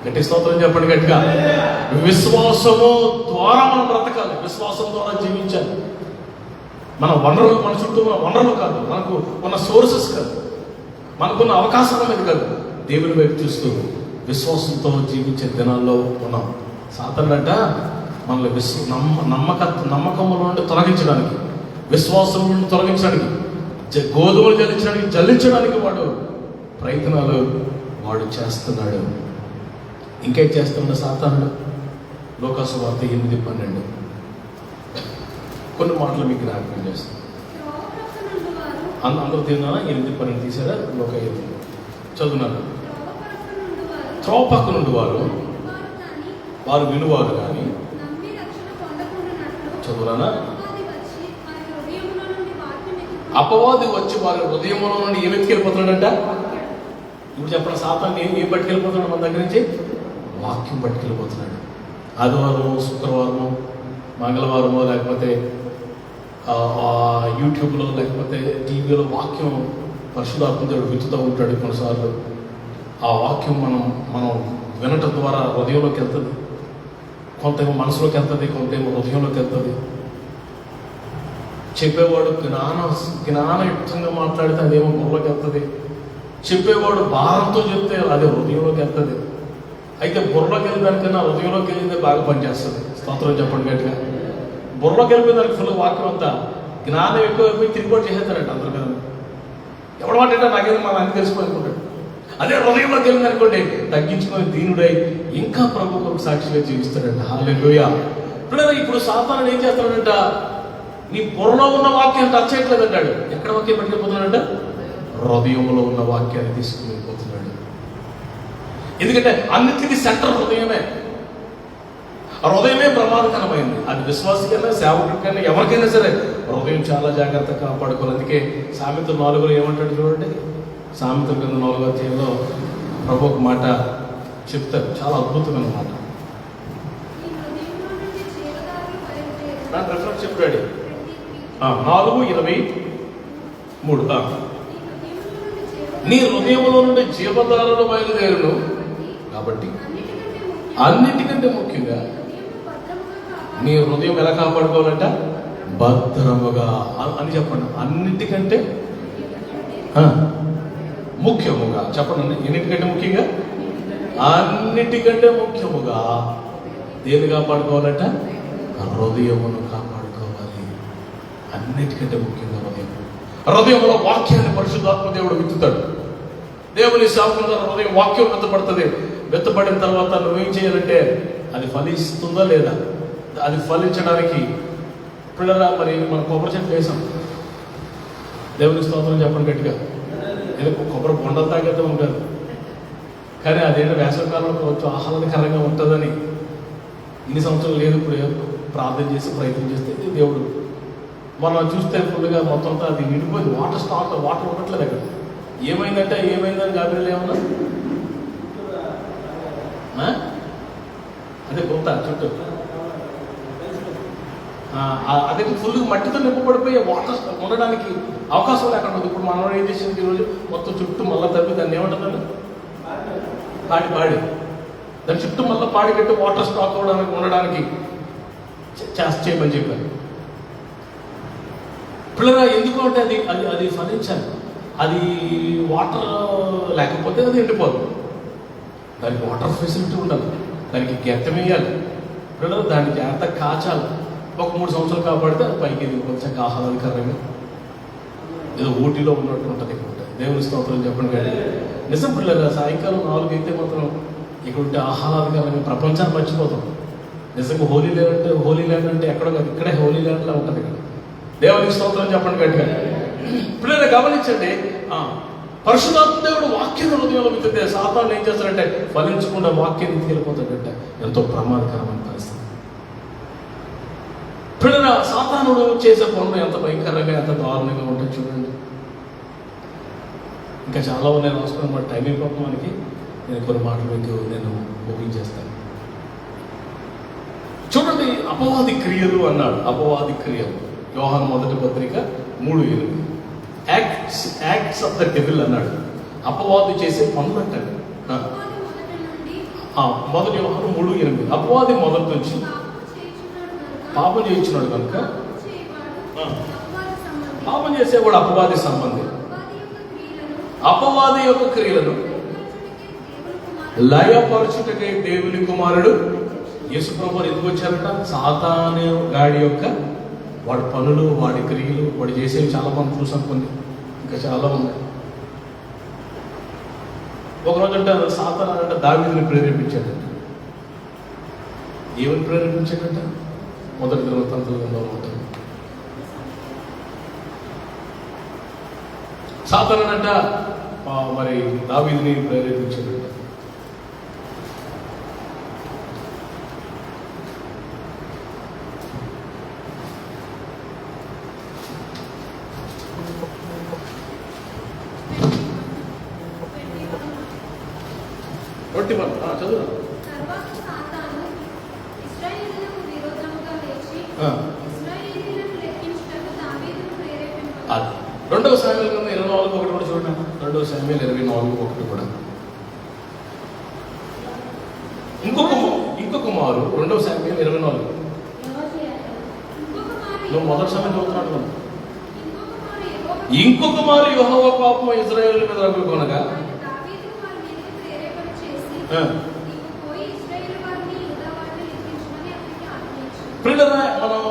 S1: గట్టి స్తోత్రం చెప్పండి గట్టిగా. విశ్వాసము ద్వారా మనం బ్రతకాలి, విశ్వాసం ద్వారా జీవించాలి. మన వనరులు, మన చుట్టూ ఉన్న వనరులు కాదు, మనకు ఉన్న సోర్సెస్ కాదు, మనకున్న అవకాశాల మీద కాదు, దేవుని వైపు చూస్తూ విశ్వాసంతో జీవించే దినాల్లో ఉన్నాం. సాతానుడంట మనల్ని నమ్మకంలో నుండి తొలగించడానికి, విశ్వాసం నుండి తొలగించడానికి, గోధుమలు జల్లించడానికి వాడు ప్రయత్నాలు చేస్తున్నాడు. ఇంకేం చేస్తున్నాడు సాతానుడు? లోకాసు వార్త 8:12 కొన్ని మాటలు మీకు జ్ఞాపకం చేస్తాను. అందరూ తిన్నారా? 8:12 తీసారా? లోక 8 చదువున్నాను. త్రోపక్క నుండి వారు వినువారు కానీ చదువురానా? అపవాది వచ్చి వారి హృదయంలో నుండి ఏం ఎత్తుకెళ్ళిపోతున్నాడంట? ఇప్పుడు చెప్పండి, సాతాన్ని ఏం పట్టుకెళ్ళిపోతున్నాడు మన దగ్గర నుంచి? వాక్యం పట్టుకెళ్ళిపోతున్నాడు. ఆదివారము, శుక్రవారము, మంగళవారము, లేకపోతే యూట్యూబ్లో లేకపోతే టీవీలో వాక్యం పరిశుద్ధాత్మ దేవుడు విత్తుతూ ఉంటాడు. కొన్నిసార్లు ఆ వాక్యం మనం వినటం ద్వారా హృదయంలోకి వెళ్తుంది, కొంతేమో మనసులోకి వెళ్తుంది, కొంతేమో హృదయంలోకి వెళ్తుంది. చెప్పేవాడు జ్ఞానయుక్తంగా మాట్లాడితే అదేమో బుర్రలోకి వెళ్తుంది, చెప్పేవాడు భారంతో చెప్తే అది హృదయంలోకి వెళ్తుంది. అయితే బుర్రలోకి వెళ్ళేదానికన్నా హృదయంలోకి వెళ్ళిందే బాగా పనిచేస్తుంది. స్తోత్రం చెప్పండి గట్టిగా. బుర్రలోకి వెళ్ళిపోయిన దానికి ఫుల్ వాక్యం అంతా జ్ఞానం ఎక్కువైపోయి తిరిగి చేసేస్తారంట అందరి మీద. ఎవడు మాట నాకేదో మన అన్ని తెలుసుకోనుకుంటాడు. అదే హృదయంలోకి వెళ్ళింది అనుకోండి, తగ్గించుకొని దీనుడై ఇంకా ప్రభు కొరకు సాక్షిగా జీవిస్తాడంట. హల్లెలూయా. ఇప్పుడు సాతానుడు ఏం చేస్తాడంట, నీ బుర్రలో ఉన్న వాక్యాన్ని టచ్ చేయట్లేదు అంటాడు. ఎక్కడ వాక్యం పట్టుకెళ్ళిపోతున్నాడంట? హృదయంలో ఉన్న వాక్యాన్ని తీసుకుని వెళ్ళిపోతున్నాడు. ఎందుకంటే అన్నిటికీ సెంటర్ హృదయమే. హృదయమే ప్రమాదకరమైంది. అది విశ్వాసికైనా సేవకుడికైనా ఎవరికైనా సరే హృదయం చాలా జాగ్రత్తగా కాపాడుకోవాలి. అందుకే సామెతలు 4లో ఏమంటాడు చూడండి. సామెతల కింద 4వ అధ్యాయంలో ప్రభు ఒక మాట చెప్తారు, చాలా అద్భుతమైన మాట. నాకు రెఫరెన్స్ చెప్పాడు 4:23. నీ హృదయంలో నుండి జీవధారలు బయలుదేరును కాబట్టి అన్నిటికంటే ముఖ్యంగా నీ హృదయం ఎలా కాపాడుకోవాలంట? భద్రముగా అని చెప్పండి. అన్నిటికంటే ముఖ్యముగా చెప్పండి. ఎన్నిటికంటే ముఖ్యంగా? అన్నిటికంటే ముఖ్యముగా దేన్ని కాపాడుకోవాలంట? హృదయమును కాపాడుకోవాలి. అన్నిటికంటే ముఖ్యంగా హృదయంలో వాక్యాన్ని పరిశుద్ధాత్మ దేవుడు విత్తుతాడు. దేవుని శాపం ద్వారా హృదయం వాక్యం విత్తపడుతుంది. విత్తపడిన తర్వాత నువ్వేం చేయాలంటే అది ఫలిస్తుందా లేదా? అది ఫలించడానికి పిల్లల మరి మనం కొబ్బరి చెట్టు వేసాం. దేవుని స్తోత్రం చెప్పండి గట్టిగా. ఏదో కొబ్బరి బొండలు తాగేద్దా ఉంటారు, కానీ అదేంటో వేసవికాలంలో కొంచెం ఆహ్లాదకరంగా ఉంటుందని ఇన్ని సంవత్సరాలు లేదు. ఇప్పుడు ప్రార్థన చేసి ప్రయత్నం చేస్తే దేవుడు మనం చూస్తే ఫుల్గా మొత్తం అంతా అది నిండిపోయింది. వాటర్ ఉండట్లేదు అక్కడ. ఏమైందని గాబిరియలు ఏమన్నా అదే కొంత చుట్టూ అదే ఫుల్ మట్టితో నింపబడిపోయి వాటర్ ఉండడానికి అవకాశం లేకుండా ఉంది. ఇప్పుడు మనం ఏం చేసింది ఈరోజు మొత్తం చుట్టూ మళ్ళీ తప్పి దాన్ని ఏమంటుందండి పాడి దాని చుట్టూ మళ్ళీ పాడి కట్టి వాటర్ స్టాక్ అవ్వడానికి ఉండడానికి చేయమని చెప్పారు. పిల్లరా ఎందుకు అంటే అది ఫలించాలి. అది వాటర్ లేకపోతే అది ఎండిపోదు. దానికి వాటర్ ఫెసిలిటీ ఉండాలి, దానికి గెత్తం వేయాలి. పిల్లలు దాన్ని జాగ్రత్త కాచాలి. ఒక 3 సంవత్సరాలు కాపాడితే అది పైకి ఎదిగిపోతే ఆహ్లాదకరంగా ఏదో ఊటీలో ఉన్నట్టు ఉంటుంది. దేవుని స్తోత్రం చెప్పండి. కానీ నిజం పిల్లలు సాయంకాలం 4 అయితే మాత్రం ఇక్కడ ఉంటే ఆహ్లాదకరంగా ప్రపంచాన్ని మర్చిపోతాం. నిజంగా హోలీ ల్యాండ్ అంటే ఎక్కడో కాదు, ఇక్కడే హోలీ ల్యాండ్లా ఉంటుంది. ఇక్కడ దేవునికి స్తోత్రం చెప్పండి గట్టిగా. పిల్లలు గమనించండి, పరిశుద్ధాత్మ దేవుడు వాక్యం హృదయంలో విత్తితే సాతాను ఏం చేస్తాడంటే ఫలించకుండా వాక్యాన్ని తీసుకెళ్ళిపోతాడంటే ఎంతో ప్రమాదకరమైన పరిస్థితి. పిల్లల సాతానుడు చేసే పనులు ఎంత భయంకరంగా ఎంత దారుణంగా ఉంటాయి చూడండి. ఇంకా చాలా ఉన్నాయి రాసుకుని మన టైం అయిపోతుంది మనకి. నేను కొన్ని మాటలు మీకు నేను ముగించేస్తాను. చూడండి, అపవాది క్రియలు అన్నాడు. అపవాది క్రియలు యోహాను 1వ పత్రిక 3:8 యాక్ట్స్ ఆఫ్ ద డెవిల్ అన్నాడు. అపవాది చేసే పనులు అంటాడు. 1 యోహాను 3:8 అపవాది మొదటి నుంచి పాపం చేయించున్నాడు కనుక పాపం చేసేవాడు అపవాది సంబంధి. అపవాది యొక్క క్రియలను లయపరచుటకై దేవుని కుమారుడు యేసు ప్రభువు ఎందుకు వచ్చారట? సాతాను గాడి యొక్క వాడి పనులు, వాడి క్రియలు, వాడు చేసేవి చాలా మంది చూసాం, కొన్ని ఇంకా చాలా ఉన్నాయి. ఒకరోజు అంటే సాతాను అంటే దావీదుని ప్రేరేపించాడంట. ఏమని ప్రేరేపించాడంట? 1 దినవృత్తాంతాలలో ఉంటుంది. సాతాను అంట మరి దావీదుని ప్రేరేపించాడంట. చదువు. అది 2వ సామెతల గ్రంథం 24:1 చూడండి. 2 శామ్యూయల్ 24:1 కూడా. ఇంకొక మారు 2 శామ్యూయల్ 24. నువ్వు మొదటి సమయం చదువుతున్నాడు. ఇంకొక మారు యెహోవా కోపం ఇశ్రాయేలు మీద రగులుకొనగా ప్రియులారా, మనం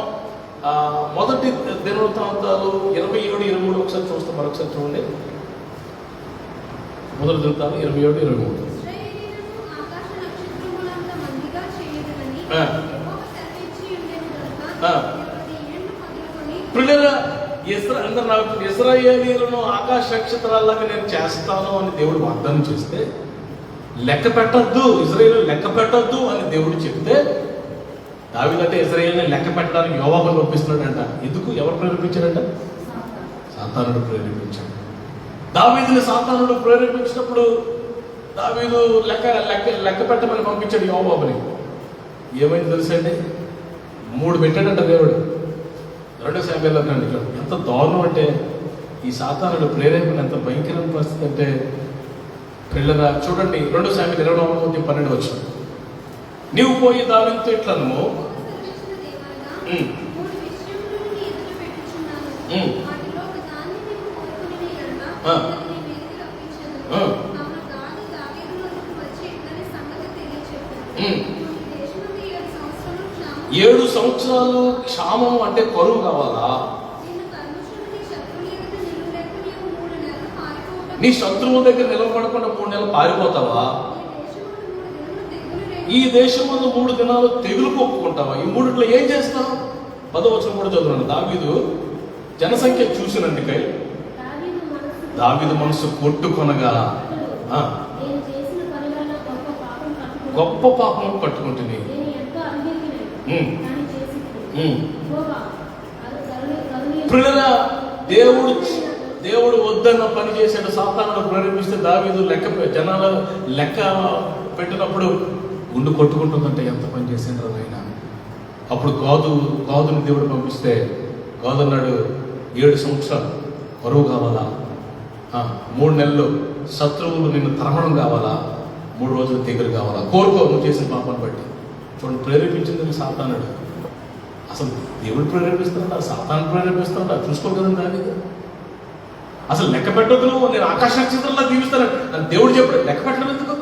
S1: మొదటి దినవృత్తాంతాలు 27-23 ఒకసారి చూస్తాం. మరొకసారి చూడండి. మొదటి దినవృత్తాలు 27-23. ప్రియులారా, ఇశ్రాయేలీయులను ఆకాశ నక్షత్రాల్లాగా నేను చేస్తాను అని దేవుడు వాగ్దానం చేస్తే, లెక్క పెట్టద్దు, ఇశ్రాయేలు లెక్క పెట్టద్దు అని దేవుడు చెప్తే, దావీదంటే ఇశ్రాయేలుని లెక్క పెట్టడానికి యోవాబును పంపిస్తున్నాడంట. ఎందుకు? ఎవరు ప్రేరేపించాడంట? సాతానుడు ప్రేరేపించాడు. దావీదుని సాతానుడు ప్రేరేపించినప్పుడు దావీదు లెక్క పెట్టమని పంపించాడు యోవాబుని. ఏమైంది తెలుసండి? 3 పెట్టాడంట దేవుడు. 2 శామ్యూయల్లో రండి. ఎంత దారుణం అంటే, ఈ సాతానుడు ప్రేరేపణ ఎంత భయంకరమైన పరిస్థితి అంటే, పిల్లరా చూడండి. 2 శామ్యూయల్ 29:12 వచ్చిన, నీవు పోయి దావీదుతో ఇట్లను ఏడు సంవత్సరాలు క్షామం అంటే కరువు కావాలా? నీ శత్రువు దగ్గర నిలబడకుండా 3 నెలలు పారిపోతావా? ఈ దేశం ముందు 3 దినాలు తెగులు ఒప్పుకుంటావా? ఈ 3 ఏం చేస్తావు? 10వ వచనం కూడా చదువున్నాను. దావీదు జనసంఖ్య చూసినందుకై దావీదు మనసు కొట్టుకొనగా గొప్ప పాపం కట్టుకుంటుంది. ప్రియులారా, దేవుడు వద్దన్న పని చేశాడు. సాతానుడు ప్రేరేపిస్తే దావీదు జనాల లెక్క పెట్టినప్పుడు గుండు కొట్టుకుంటుందంటే ఎంత పని చేశాడు ఆయన. అప్పుడు గాదుని దేవుడు పంపిస్తే గాదు అన్నాడు, 7 సంవత్సరాలు కరువు కావాలా? 3 నెలలు శత్రువులు నిన్ను తరమడం కావాలా? 3 రోజులు తెగులు కావాలా? కోరుకో నువ్వు చేసిన పాపాన్ని బట్టి. చూడండి, ప్రేరేపించింది సాతానుడు. అసలు దేవుడు ప్రేరేపిస్తాడా? సాతాను ప్రేరేపిస్తాడా? చూసుకో కదండి దావీదు. అసలు లెక్క పెట్టొద్దు, నువ్వు నేను ఆకాశ నక్షత్రంలో దీవిస్తాను అని దేవుడు చెప్పాడు. లెక్క పెట్టడం ఎందుకు?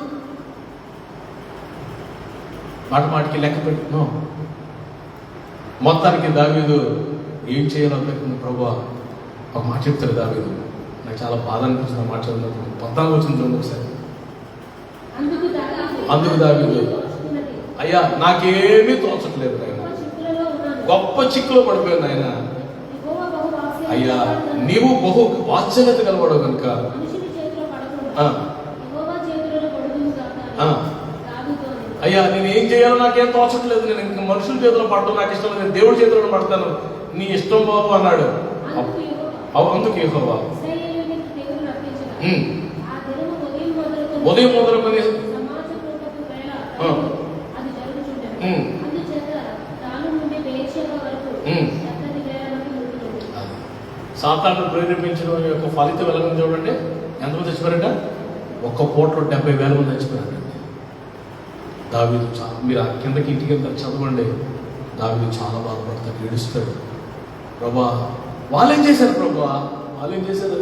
S1: మాటికి లెక్క పెట్టుకున్నాం. మొత్తానికి దావీదు ఏం చేయాలో అనుకుంటున్న ప్రభువా ఒక మాట చెప్తాడు దావీదు. నాకు చాలా బాధ అనిపించింది ఆ మాట చదివినప్పుడు. 14 వచ్చింది చూడండి ఒకసారి. అందుకు దావీదు, అయ్యా నాకేమీ తోచట్లేదు ఆయన, గొప్ప చిక్కులో పడిపోయింది ఆయన. అయ్యా నీవు బహు వాత్సల్యత కలవాడు కనుక అయ్యా నేను ఏం చేయాలో నాకేం తోచట్లేదు, నేను ఇంకా మనుషుల చేతిలో పడటం నాకు ఇష్టం లేదు, నేను దేవుడి చేతిలో పడతాను, నీ ఇష్టం బాబు అన్నాడు. అందుకు యెహోవా ఉదయం మొదలుకొని సాతాను ప్రేరేపించడం యొక్క ఫలితం ఎలా ఉంది చూడండి. ఎంతమంది చచ్చిపోయారంట? 1 పూటలో 70,000 మంది చచ్చిపోయారండి. దావీదు మీరు ఆ కిందకి ఇంటికి వెళ్తే చదవండి. దావీదు చాలా బాధపడతాడు, ఏడుస్తాడు. ప్రభా వాళ్ళేం చేశారు? ప్రభా వాళ్ళేం చేశారు?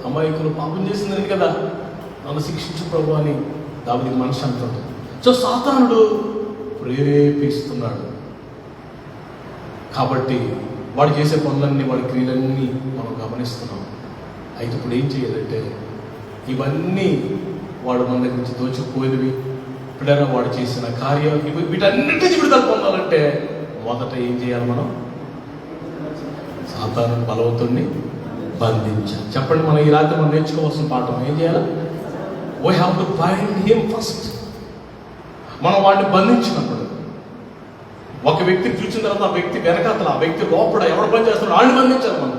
S1: అమాయకులు పాపం చేసిందని కదా, నన్ను శిక్షించు ప్రభు అని దావీదు మనసు అంటుంది. సో సాతానుడు ప్రేరేపిస్తున్నాడు కాబట్టి వాడు చేసే పనులన్నీ, వాడి క్రియలన్నీ మనం గమనిస్తున్నాం. అయితే ఇప్పుడు ఏం చేయాలంటే, ఇవన్నీ వాడు మన దగ్గర నుంచి దోచుకుపోయేవి, ఇప్పుడైనా వాడు చేసిన కార్యం వీటన్నిటి విడుదల పొందాలంటే మొదట ఏం చేయాలి? మనం సాతాను బలవంతుడిని బంధించాలి. చెప్పండి, మనం ఈ రాత్రి మనం నేర్చుకోవాల్సిన పాఠం ఏం చేయాలి? We have to bind him first. మనం వాడిని బంధించినప్పుడు, ఒక వ్యక్తిని చూసిన తర్వాత ఆ వ్యక్తి వెనకాతల, ఆ వ్యక్తి లోపల ఎవరు పని చేస్తున్నాడు వాడిని బంధించాలి మనం.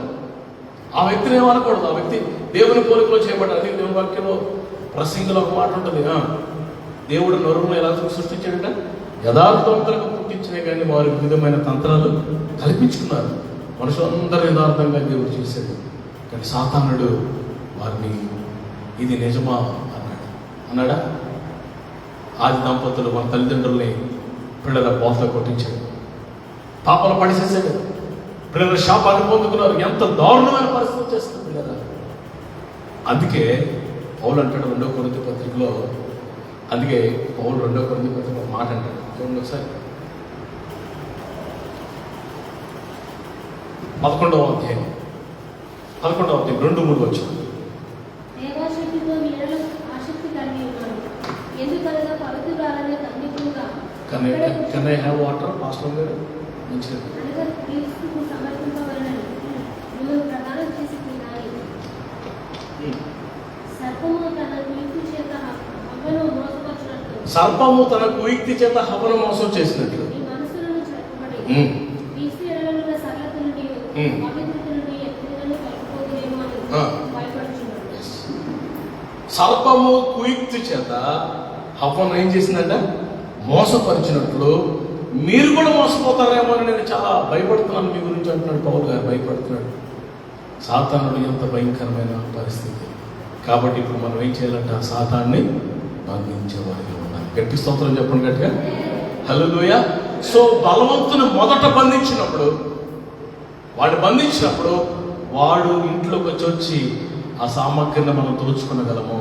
S1: ఆ వ్యక్తిని ఏమనకూడదు. ఆ వ్యక్తి దేవుని పోలికలో చేయబడ్డాడు. అది దేవుని వాక్యంలో ప్రసంగిలో ఒక మాట ఉంటుంది, దేవుడు నరువును ఎలా సృష్టించాడంట? యథార్థవంతులకు పుట్టించినే కానీ వారి వివిధమైన తంత్రాలు కల్పించుకున్నారు. మనుషులందరూ యథార్థంగా దేవుడు చేశాడు. కానీ సాతానుడు వారిని ఇది నిజమా అన్నాడా? ఆది దంపతులు మన తల్లిదండ్రుల్ని పిల్లల బోధలో కొట్టించాడు, పాపలు పడిసేసాడు, పిల్లల శాపాన్ని పొందుకున్నారు. ఎంత దారుణమైన పరిస్థితి వచ్చేస్తుంది పిల్లల. అందుకే పౌలు అంటాడు 2 కొరింథీ పత్రికలో, అందుకే పౌలు 2 కొరింథీ పత్రికలో మాట అంటాడు, చూడండి ఒకసారి 11వ అధ్యాయం 2-3 వచ్చింది.
S4: దేవాశక్తితో మీరలో ఆసక్తి కలిగి ఉన్నాను, ఎందుకనగా పవిత్రురాలనే కన్యకులుగా
S1: can I have water pastor గారు? మంచిది.
S4: అనగా క్రీస్తుకు సమర్పింపవలనని నువ్వు ప్రదానం చేసి తినాలి. సర్పము తన కుయుక్తి చేత హవ్వను మోసపరిచినట్లు,
S1: సర్పము తన కుయుక్తి చేత హవ్వను మోసం చేసినట్లు
S4: మీ మనసులను చెరపబడి క్రీస్తు ఎడలనున్న సరళత నుండి పవిత్రత నుండి ఎత్తులను కలుపుకోదులేమో అని భయపడుచున్నాడు.
S1: సర్పము కుయుక్తి చేత హవ్వను ఏం చేసిందంట? మోసపరిచినట్లు మీరు కూడా మోసపోతారేమో అని నేను చాలా భయపడుతున్నాను మీ గురించి అంటున్నాడు పౌలు గారు. భయపడుతున్నాడు. సాతానుడు ఎంత భయంకరమైన పరిస్థితి. కాబట్టి ఇప్పుడు మనం ఏం చేయాలంటే ఆ సాతాన్ని బంధించేవారిగా ఉండాలి. గట్టి స్తోత్రం చెప్పండి గట్టిగా, హల్లెలూయా. సో బలవంతుని మొదట బంధించినప్పుడు, వాడు ఇంట్లోకి వచ్చి ఆ సామగ్రిని మనం దోచుకునగలము.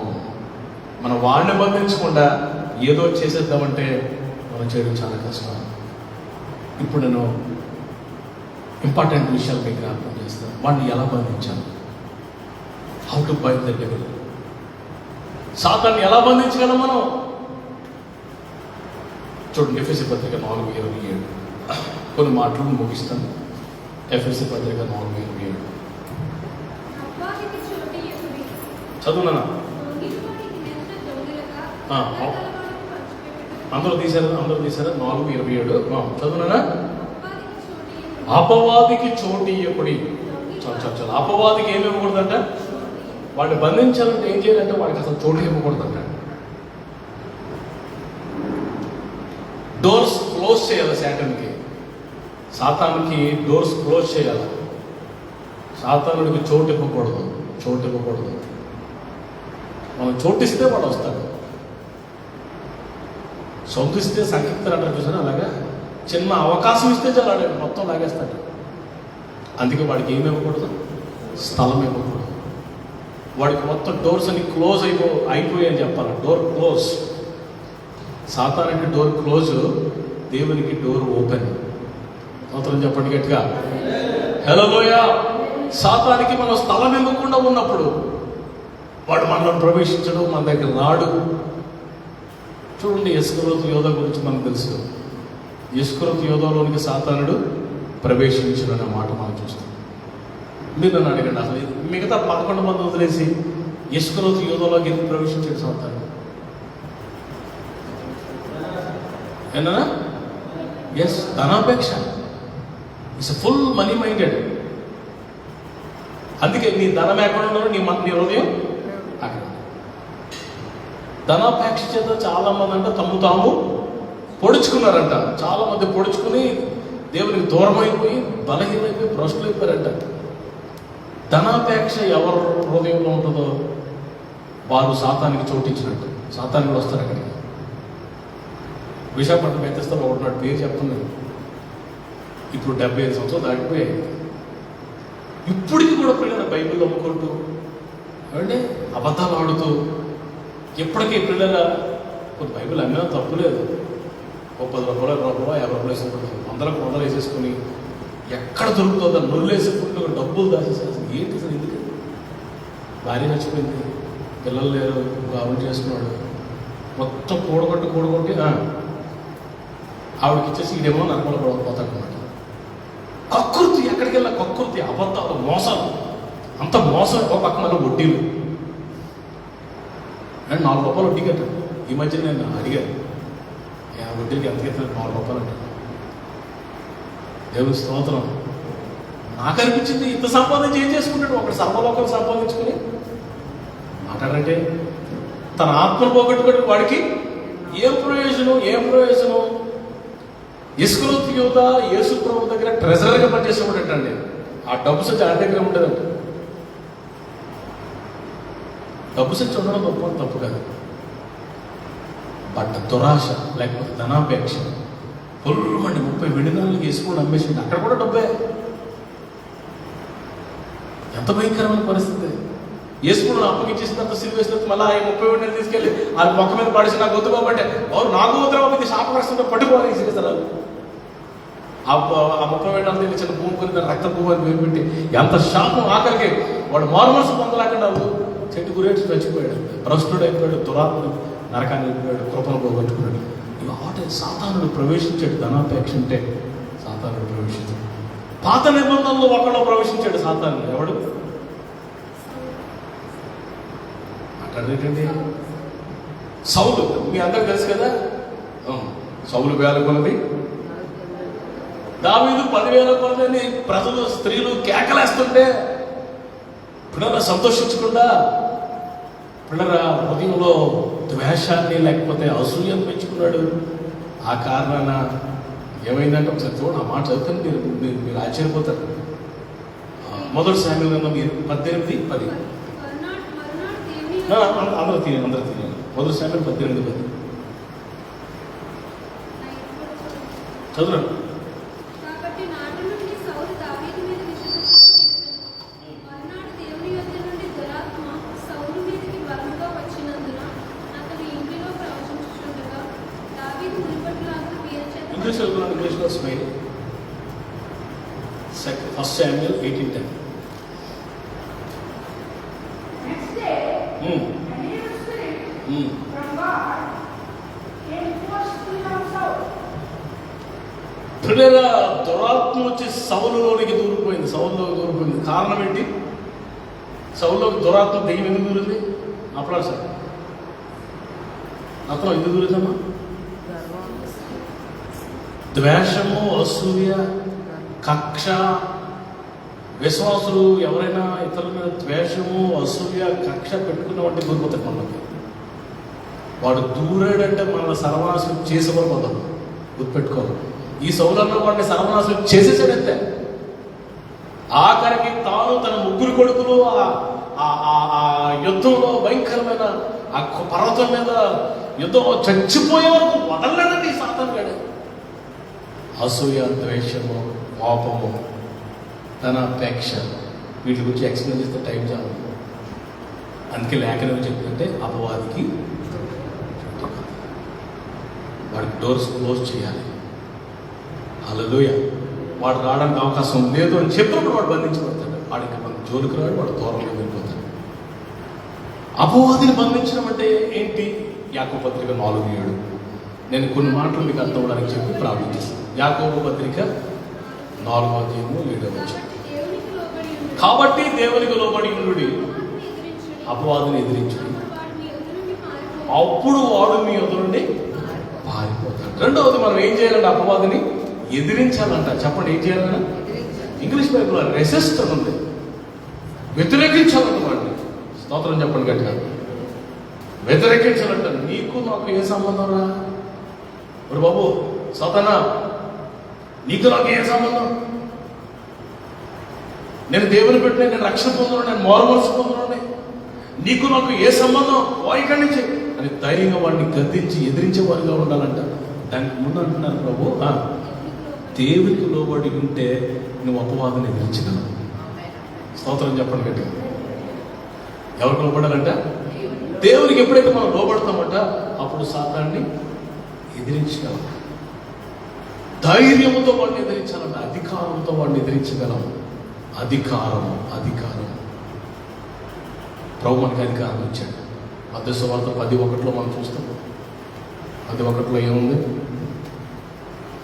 S1: మనం వాడిని బంధించకుండా ఏదో చేసేద్దామంటే మనం చేయడం చాలా కష్టం. ఇప్పుడు నేను ఇంపార్టెంట్ విషయాలు మీకు జ్ఞాపకం చేస్తాను. వాడిని ఎలా బంధించాలి? How to bind the devil. సాతాన్ని ఎలా బంధించగలం మనం? చూడండి, ఎఫెసీ పత్రిక 4:27 కొన్ని మాటలు ముగిస్తాను. ఎఫెసీ పత్రిక 4:27 చదువునా? అందరూ తీశారా? 4:27 చదువునా? అపవాదికి చోటు ఇవ్వకుడి. చాలా అపవాదికి ఏమి ఇవ్వకూడదంట? వాడిని బంధించాలంటే ఏం చేయాలంటే వాడికి అసలు చోటు ఇవ్వకూడదంట. డోర్స్ క్లోజ్ చేయాలి. సాతానికి డోర్స్ క్లోజ్ చేయాలి. సాతానుడికి చోటు ఇవ్వకూడదు. మనం చోటిస్తే వాడు వస్తాడు. సొంతిస్తే సంకీర్తన అంటారు చూసారా, అలాగా చిన్న అవకాశం ఇస్తే చాలు మొత్తం లాగేస్తాడు. అందుకే వాడికి ఏమి ఇవ్వకూడదు? స్థలం ఇవ్వకూడదు. వాడికి మొత్తం డోర్స్ అన్ని క్లోజ్ అయిపోయి అని చెప్పాలి. Door close. సాతానికి డోర్ క్లోజ్, దేవునికి డోర్ ఓపెన్. స్తోత్రం చెప్పండి గట్టిగా, హల్లెలూయా. సాతానికి మనం స్థలం ఇవ్వకుండా ఉన్నప్పుడు వాడు మనలో ప్రవేశించడం, మన దగ్గర రాడు. చూడండి, ఇస్కరియోతు యోధ గురించి మనకు తెలుసు. ఇస్కరియోతు యోధలోనికి సాతానుడు ప్రవేశించుననే మాట మనం చూస్తాం. మీరు నన్ను అడగండి, అసలు మిగతా 11 మంది వదిలేసి ఇస్కరియోతు యోధలోకి ఎందుకు ప్రవేశించాడు సాతానుడు? ఏనా? ఎస్, ధనాపేక్ష. It's full money minded. అందుకే నీ ధనం ఎక్కడ ఉన్నారో నీ హృదయం అక్కడ. ధనాపేక్ష చేత చాలా మంది అంట తాము పొడుచుకున్నారంట. చాలా మంది పొడుచుకుని దేవునికి దూరం అయిపోయి బలహీనమైపోయి భ్రష్టులు అయిపోయారంట. ధనాపేక్ష ఎవరు హృదయంలో ఉంటుందో వారు సాతానికి చోటించినట్టు. సాతానికి కూడా వస్తారు అక్కడికి. విశాఖపట్నం మెత్తస్థలో ఒకటి పేరు చెప్తున్నాను. ఇప్పుడు 75 సంవత్సరాలు దాటిపోయాయి. ఇప్పటికి కూడా పిల్లలు బైబిల్ అమ్ముకుంటూ అంటే అబద్ధాలు ఆడుతూ ఎప్పటికీ పిల్లల కొంత బైబిల్ అమ్మినా తప్పు లేదు. ఒక 10 రూపాయలు 20 రూపాయలు 50 రూపాయలు వేసుకుంటారు. అందరం కొందరు వేసేసుకుని ఎక్కడ దొరుకుతుందో నొల్లు వేసుకుంటూ డబ్బులు దాచేసేసి ఏంటి సార్? ఎందుకు? భార్య చచ్చిపోయింది, పిల్లలు లేరు, ఆవిడ చేసుకున్నాడు, మొత్తం కూడగొట్టి ఆవిడకి ఇచ్చేసి ఇదేమో నరకలు పోతాడనమాట. కకృతి, ఎక్కడికి వెళ్ళినా కకృతి, అబద్ధాలు, మోసాలు, అంత మోసం. ఒక పక్క మళ్ళీ వడ్డీలు. అండ్ 4 రూపాయలు వడ్డీ కట్టాను. ఈ మధ్య నేను అడిగాను, వడ్డీకి ఎంత కట్టాను? 4 రూపాయలు అంటాను. దేవుని స్తోత్రం. నాకు అనిపించింది, ఇంత సంపాదించి ఏం చేసుకుంటాడు? ఒకటి సర్వలోకం సంపాదించుకుని మాట్లాడంటే తన ఆత్మను పోగొట్టుకుని వాడికి ఏం ప్రయోజనం? ఇస్కరియోతు యోధ యేసు ప్రభు దగ్గర ట్రెజరర్గా పనిచేసేవాడంటండి. ఆ డబ్బు సచ్చి ఆయన దగ్గర ఉండేదంట. డబ్బు సచ్చి ఉండడం తప్పు కాదు. బట్ దురాశ లేకపోతే ధనాపేక్ష పొల్లుమండి 30 వెండి నాలుగు వేసుకుని అమ్మేసింది, అక్కడ కూడా డబ్బే. ఎంత భయంకరమైన పరిస్థితి. వేసుకున్న అప్పగిచ్చేసిన తర్వాత సిలువ వేసిన తర్వాత మళ్ళీ 30 వెండి తీసుకెళ్ళి ఆ మొక్క మీద పడేసి నాకు వద్దు కాబట్టి వారు నాకు వద్దు శాపగ్రస్తంగా పట్టుకోవాలి సిరిస్తారు. ఆ 30 వెండి చిన్న భూమి కొని దాని రక్త భూమి అని పేరు పెట్టి ఎంత శాపం. ఆఖరికి వాడు మారుమనసు పొందలేకుండా చెట్టు గురేసి చచ్చిపోయాడు, భ్రష్టుడు అయిపోయాడు, దురాత్మ నరకాన్ని వెళ్ళిపోయాడు, కృపను పోగొట్టుకున్నాడు. ఇవి సాతానుడు ప్రవేశించాడు. ధనాపేక్ష అంటే సాతానుడు ప్రవేశించాడు. పాత నిబంధనలో ఒకళ్ళు ప్రవేశించాడు సాతానుడు. ఎవడు మాట్లాడేటండి? సౌలు. మీ అందరికి తెలుసు కదా, సౌలు వేల కొలది, దావీదు 10,000 కొలదని ప్రజలు స్త్రీలు కేకలేస్తుంటే పిల్లల సంతోషించకుండా పిల్లల హృదయంలో ద్వేషాన్ని లేకపోతే అసూయను పెంచుకున్నాడు. ఆ కారణాన ఏమైందంటే ఒకసారి చూడండి, ఆ మాట చదువుతాను మీరు ఆశ్చర్యపోతారు. 1 శామ్యూయల్ గ్రంథం 18:10. అందరూ తీయాలి. 1 శామ్యూయల్ 18:10 చదువురండి. ఇంగ్లీష్లో స్మైల్. 1 శామ్యూయల్ 18:10. పిల్లల దురాత్మ వచ్చి సౌలులోనికి దూరిపోయింది. కారణం ఏంటి? సౌలులోకి దురాత్మ దెయ్యం ఎందుకు దూరింది? అప్పుడు సార్ అతను ఎందుకు దూరిందమ్మా? ద్వేషము, అసూయ, కక్ష. విశ్వాసులు ఎవరైనా ఇతరుల మీద ద్వేషము, అసూయ, కక్ష పెట్టుకున్న వాటి దూరిపోతాడు. మనకి వాడు దూరాడంటే మన సర్వనాశనం చేసేవారు గుర్తుపెట్టుకోవాలి. ఈ సౌలన్న వాడిని సర్వనాశనం చేసేసాడంతే. ఆఖరికి తాను తన 3 కొడుకులు ఆ యుద్ధంలో భయంకరమైన ఆ పర్వతం మీద యుద్ధంలో చచ్చిపోయే వరకు వదలలేదండి ఈ సాతాను గాడు. అసూయ, ద్వేషము, కోపము, ధనాపేక్ష, వీటి గురించి ఎక్స్ప్లెయిన్ చేస్తే టైం చాలు. అందుకే లేఖనం చెప్తుంటే అపవాదికి వాడికి డోర్స్ క్లోజ్ చేయాలి. హల్లెలూయా. వాడు రావడానికి అవకాశం లేదు అని చెప్పినప్పుడు వాడు బంధించబడతాడు. వాడికి మన జోలికి రాడు, వాడు దూరంగా వెళ్ళిపోతాడు. అపవాదిని బంధించడం అంటే ఏంటి? యాకోబు పత్రిక 4:7. నేను కొన్ని మాటలు మీకు అర్థం అవడానికి చెప్పి ప్రారంభిస్తాను. యాకోబు పత్రిక 4:7. కాబట్టి దేవునికి లోబడి ఉండుడి, అపవాదిని ఎదిరించుడి, అప్పుడు వాడు మీ యొద్ద నుండి పారిపోతాడు. రెండవది, మనం ఏం చేయాలంటే అపవాదిని ఎదిరించాలంట. చెప్పండి, ఏం చేయాలన్నా? ఇంగ్లీష్ బైబిల్లో రెసిస్ట్ అని ఉంది. వ్యతిరేకించాలంట వాడిని. స్తోత్రం చెప్పండి గట్టిగా. వ్యతిరేకించాలంట. నీకు నాకు ఏ సంబంధం రా? మరి బాబు సతనా, నీకు నాకు ఏ సంబంధం? నేను దేవుని పెట్టిన, నేను రక్షణ పొందను, నేను మారుమనసు పొందను, నీకు నాకు ఏ సంబంధం? ఇక్కడి నుంచి అని ధైర్యంగా వాడిని గద్దించి ఎదిరించే వారిగా ఉండాలంట. దానికి ముందు అంటున్నారు ప్రభు, దేవునికి లోబడి ఉంటే నువ్వు అపవాదిని ఎదిరించగలవు. స్తోత్రం చెప్పండి గట్టిగా. ఎవరికి లోబడాలంట? దేవునికి. ఎప్పుడైతే మనం లోబడతామంట అప్పుడు సాతాన్ని ఎదిరించగలం. ధైర్యంతో వాడిని ఎదిరించాలంట. అధికారంతో వాడిని ఎదిరించగలం. అధికారం ప్రభు మనకి అధికారం ఇచ్చాడు. మత్తయి సువార్త 10:1 మనం చూస్తాం. 10:1 ఏముంది?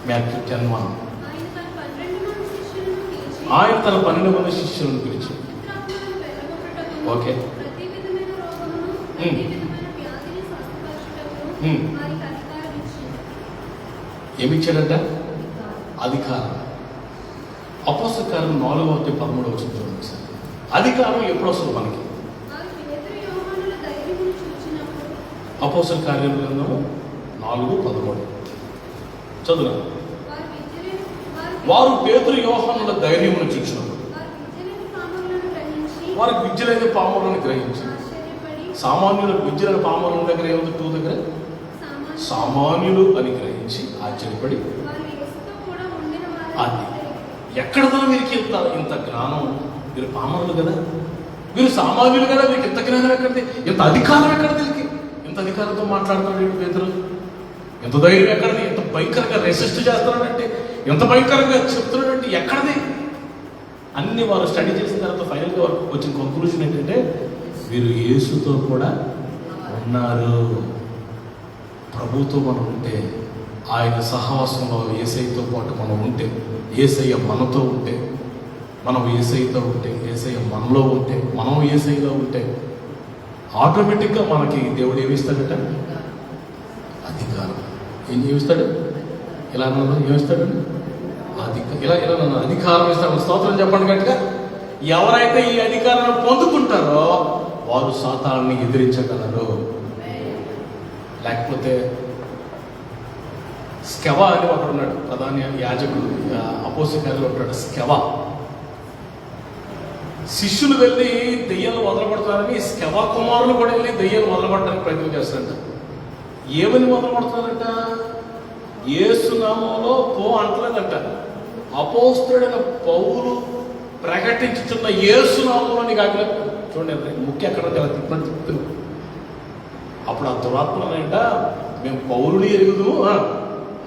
S1: మాథ్యూ 10:1. ఆయన తన 12 మంది శిష్యులను పిలిచి, ఓకే, ఏమిచ్చాడంట? అధికారం. అపోస్తల కార్యం 4:13 చూడండి సార్. అధికారం ఎప్పుడు వస్తుంది మనకి? అపోస్తల కార్యం గ్రంథము 4:13 చదువు. వారు పేతురు యోహానుల ధైర్యమును చూసినప్పుడు వారికి విద్యలేని పాములను గ్రహించి సామాన్యులు విద్యుల పామరుల దగ్గర ఏముంది 2 దగ్గర సామాన్యులు అని గ్రహించి ఆశ్చర్యపడి అది ఎక్కడదో వీరికి ఇంత జ్ఞానం, వీరు పామరులు కదా, వీరు సామాన్యులు కదా, వీరికి ఇంత జ్ఞానం ఎక్కడిది, ఇంత అధికారం ఎక్కడిది, వీరికి ఇంత అధికారంతో మాట్లాడుతున్నాడు పేతురు, ఎంత ధైర్యం ఎక్కడిది, ఎంత భయంకరంగా రెసిస్ట్ చేస్తున్నాడంటే, ఎంత భయంకరంగా చెప్తున్నాడంటే ఎక్కడిది అన్ని వారు స్టడీ చేసిన తర్వాత ఫైనల్గా వారికి వచ్చిన కంక్లూజన్ ఏంటంటే వీరు యేసుతో కూడా ఉన్నారు. ప్రభుతో మనం ఉంటే, ఆయన సహవాసంలో యేసయ్యతో పాటు మనం ఉంటే, యేసయ్య మనతో ఉంటే, మనం యేసయ్యతో ఉంటే, యేసయ్య మనలో ఉంటే, మనం యేసయ్యలో ఉంటే ఆటోమేటిక్గా మనకి దేవుడు ఏమిస్తాడట? అధికారం. ఏం ఏమిస్తాడు? ఇలా ఏమిస్తాడండి? ఇలా నన్ను అధికారం ఇస్తాడు. స్తోత్రం చెప్పండి గట్టిగా. ఎవరైతే ఈ అధికారాన్ని పొందుకుంటారో వారు సాతాన్ని ఎదిరించగలరు. లేకపోతే స్కెవా అని ఒకడు ఉన్నాడు, ప్రధాన యాజకుడు, అపోస్తలుల్లో ఉంటాడు స్కెవా. శిష్యులు వెళ్ళి దెయ్యాలు వదలబడతారని స్కెవా కుమారులు కూడా వెళ్ళి దెయ్యాలు వదలబడటానికి ప్రయత్నం చేస్తారంట. ఏమని వదలబడతారంట? యేసు నామంలో పో అంటలేదంట. అపోస్తలుడైన పౌలు ప్రకటించుతున్న యేసు నామంలో నీకు ఆజ్ఞ. చూడండి ముఖ్య అక్కడ తిప్పుతుంది. అప్పుడు ఆ దురాత్మలంట, మేము పౌరుని ఎరుగుదు,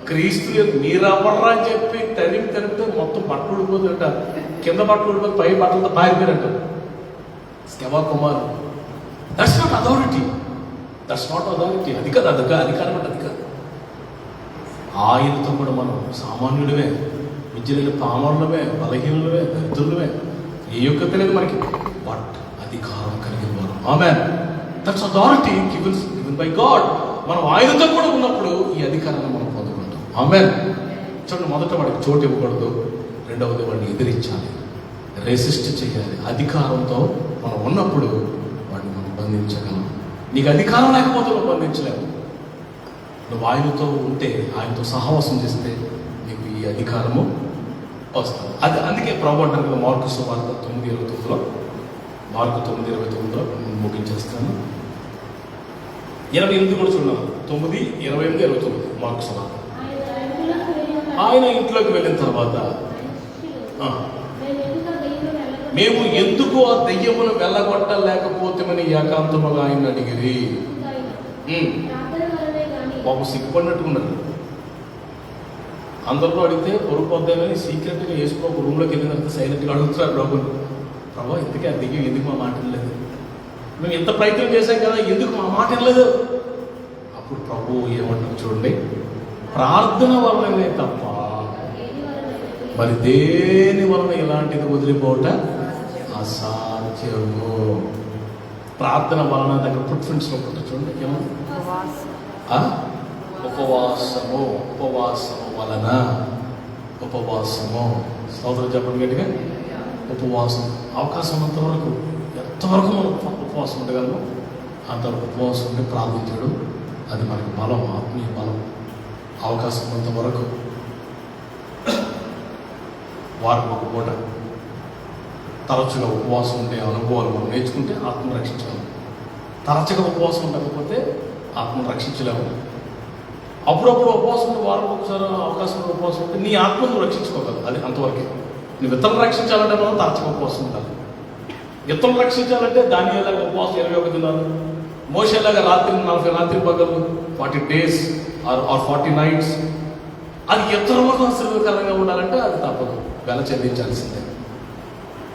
S1: క్రీస్తు మీరెవర్రా అని చెప్పి తరిమితే మొత్తం బట్టలు ఊడిపోతుందంట. కింద బట్టలు ఊడిపోతే పై బట్టలతో పారిపోయారంట. స్కెవా కుమార్. That's not authority. అది కాదు, అధికారం అంటే అది కాదు. ఆయనతో కూడా మనం సామాన్యుడమే, విద్యలేని పామరులమే, బలహీనులమే, దరిద్రులమే, ఏ యోగ్యత లేదు మనకి, బట్ అధికారం కలిగిన వారు. ఆమేన్. That's authority given by God. మనం ఆయనతో కూడా ఉన్నప్పుడు ఈ అధికారాన్ని మనం పొందుకుంటాం. ఆమేన్. చూడండి, మొదట వాడికి చోటు ఇవ్వకూడదు, రెండవది వాడిని ఎదిరించాలి, రెసిస్ట్ చేయాలి. అధికారంతో మనం ఉన్నప్పుడు వాడిని మనం బంధించగలం. నీకు అధికారం లేకపోతే నువ్వు బంధించలేము. నువ్వు ఆయనతో ఉంటే, ఆయనతో సహవాసం చేస్తే నీకు ఈ అధికారము వస్తుంది. అది అందుకే ప్రభు అంటారు కదా, మార్కు సువార్త 9:29లో, మార్కు 9:29లో ముగించేస్తాను. 28 కూడా చూడాలి. 9:28-29 మార్కు సువార్త. ఆయన ఇంట్లోకి వెళ్ళిన తర్వాత మేము ఎందుకు ఆ దెయ్యమును వెళ్ళగొట్టలేకపోతామని ఏకాంతముగా ఆయన అడిగిరి. బాబు సిగ్గుపడినట్టుకున్నారు. అందరిలో అడిగితే పొరుపోద్దామని సీక్రెట్గా వేసుకో ఒక రూమ్లోకి వెళ్ళిన తర్వాత సైలెంట్గా అడుగుతున్నారు ప్రభుని. ప్రభు ఇంతకీ ఆ దెయ్యం ఎందుకు మా మాట వినలేదు? మేము ఎంత ప్రయత్నం చేశాం కదా, ఎందుకు మా మాట వినలేదు? అప్పుడు ప్రభు ఏమంటారు చూడండి, ప్రార్థన వలననే తప్ప మరి దేని వలన ఇలాంటిది వదిలిపోవట అసాధ్యము. ప్రార్థన వలన దగ్గర ఫుట్ ప్రింట్స్ లో చూడండి ఏమన్నా, ఉపవాసము వలన, ఉపవాసము. స్తోత్రం చెప్పండి గట్టిగా. ఉపవాసం అవకాశం అంతవరకు, ఎంతవరకు మనం ఉపవాసం ఉండగలము అంతవరకు ఉపవాసం ఉంటే ప్రార్థించడం అది మనకి బలం, ఆత్మీయ బలం. అవకాశం అంతవరకు వారికి ఒక పూట తరచుగా ఉపవాసం ఉండే అనుభవాలు మనం నేర్చుకుంటే ఆత్మను రక్షించగలం. తరచుగా ఉపవాసం ఉండకపోతే ఆత్మను రక్షించలేము. అప్పుడప్పుడు ఉపవాసం ఉంటే వారం ఒకసారి అవకాశం ఉపవాసం ఉంటే నీ ఆత్మను రక్షించుకోగలవు. అది అంతవరకే. నువ్వు ఇతరులు రక్షించాలంటే మనం తరచుగా ఉపవాసం ఉండాలి. ఇతరులు రక్షించాలంటే దానియేలాగా ఉపవాసం 21 దినాలు, మోషేలాగా 40 రాత్రి పగలు 40 days ఆర్ 40 nights. అది ఇతరులకు ఆశీర్వాదకరంగా ఉండాలంటే అది తప్పదు, వెల చెల్లించాల్సిందే.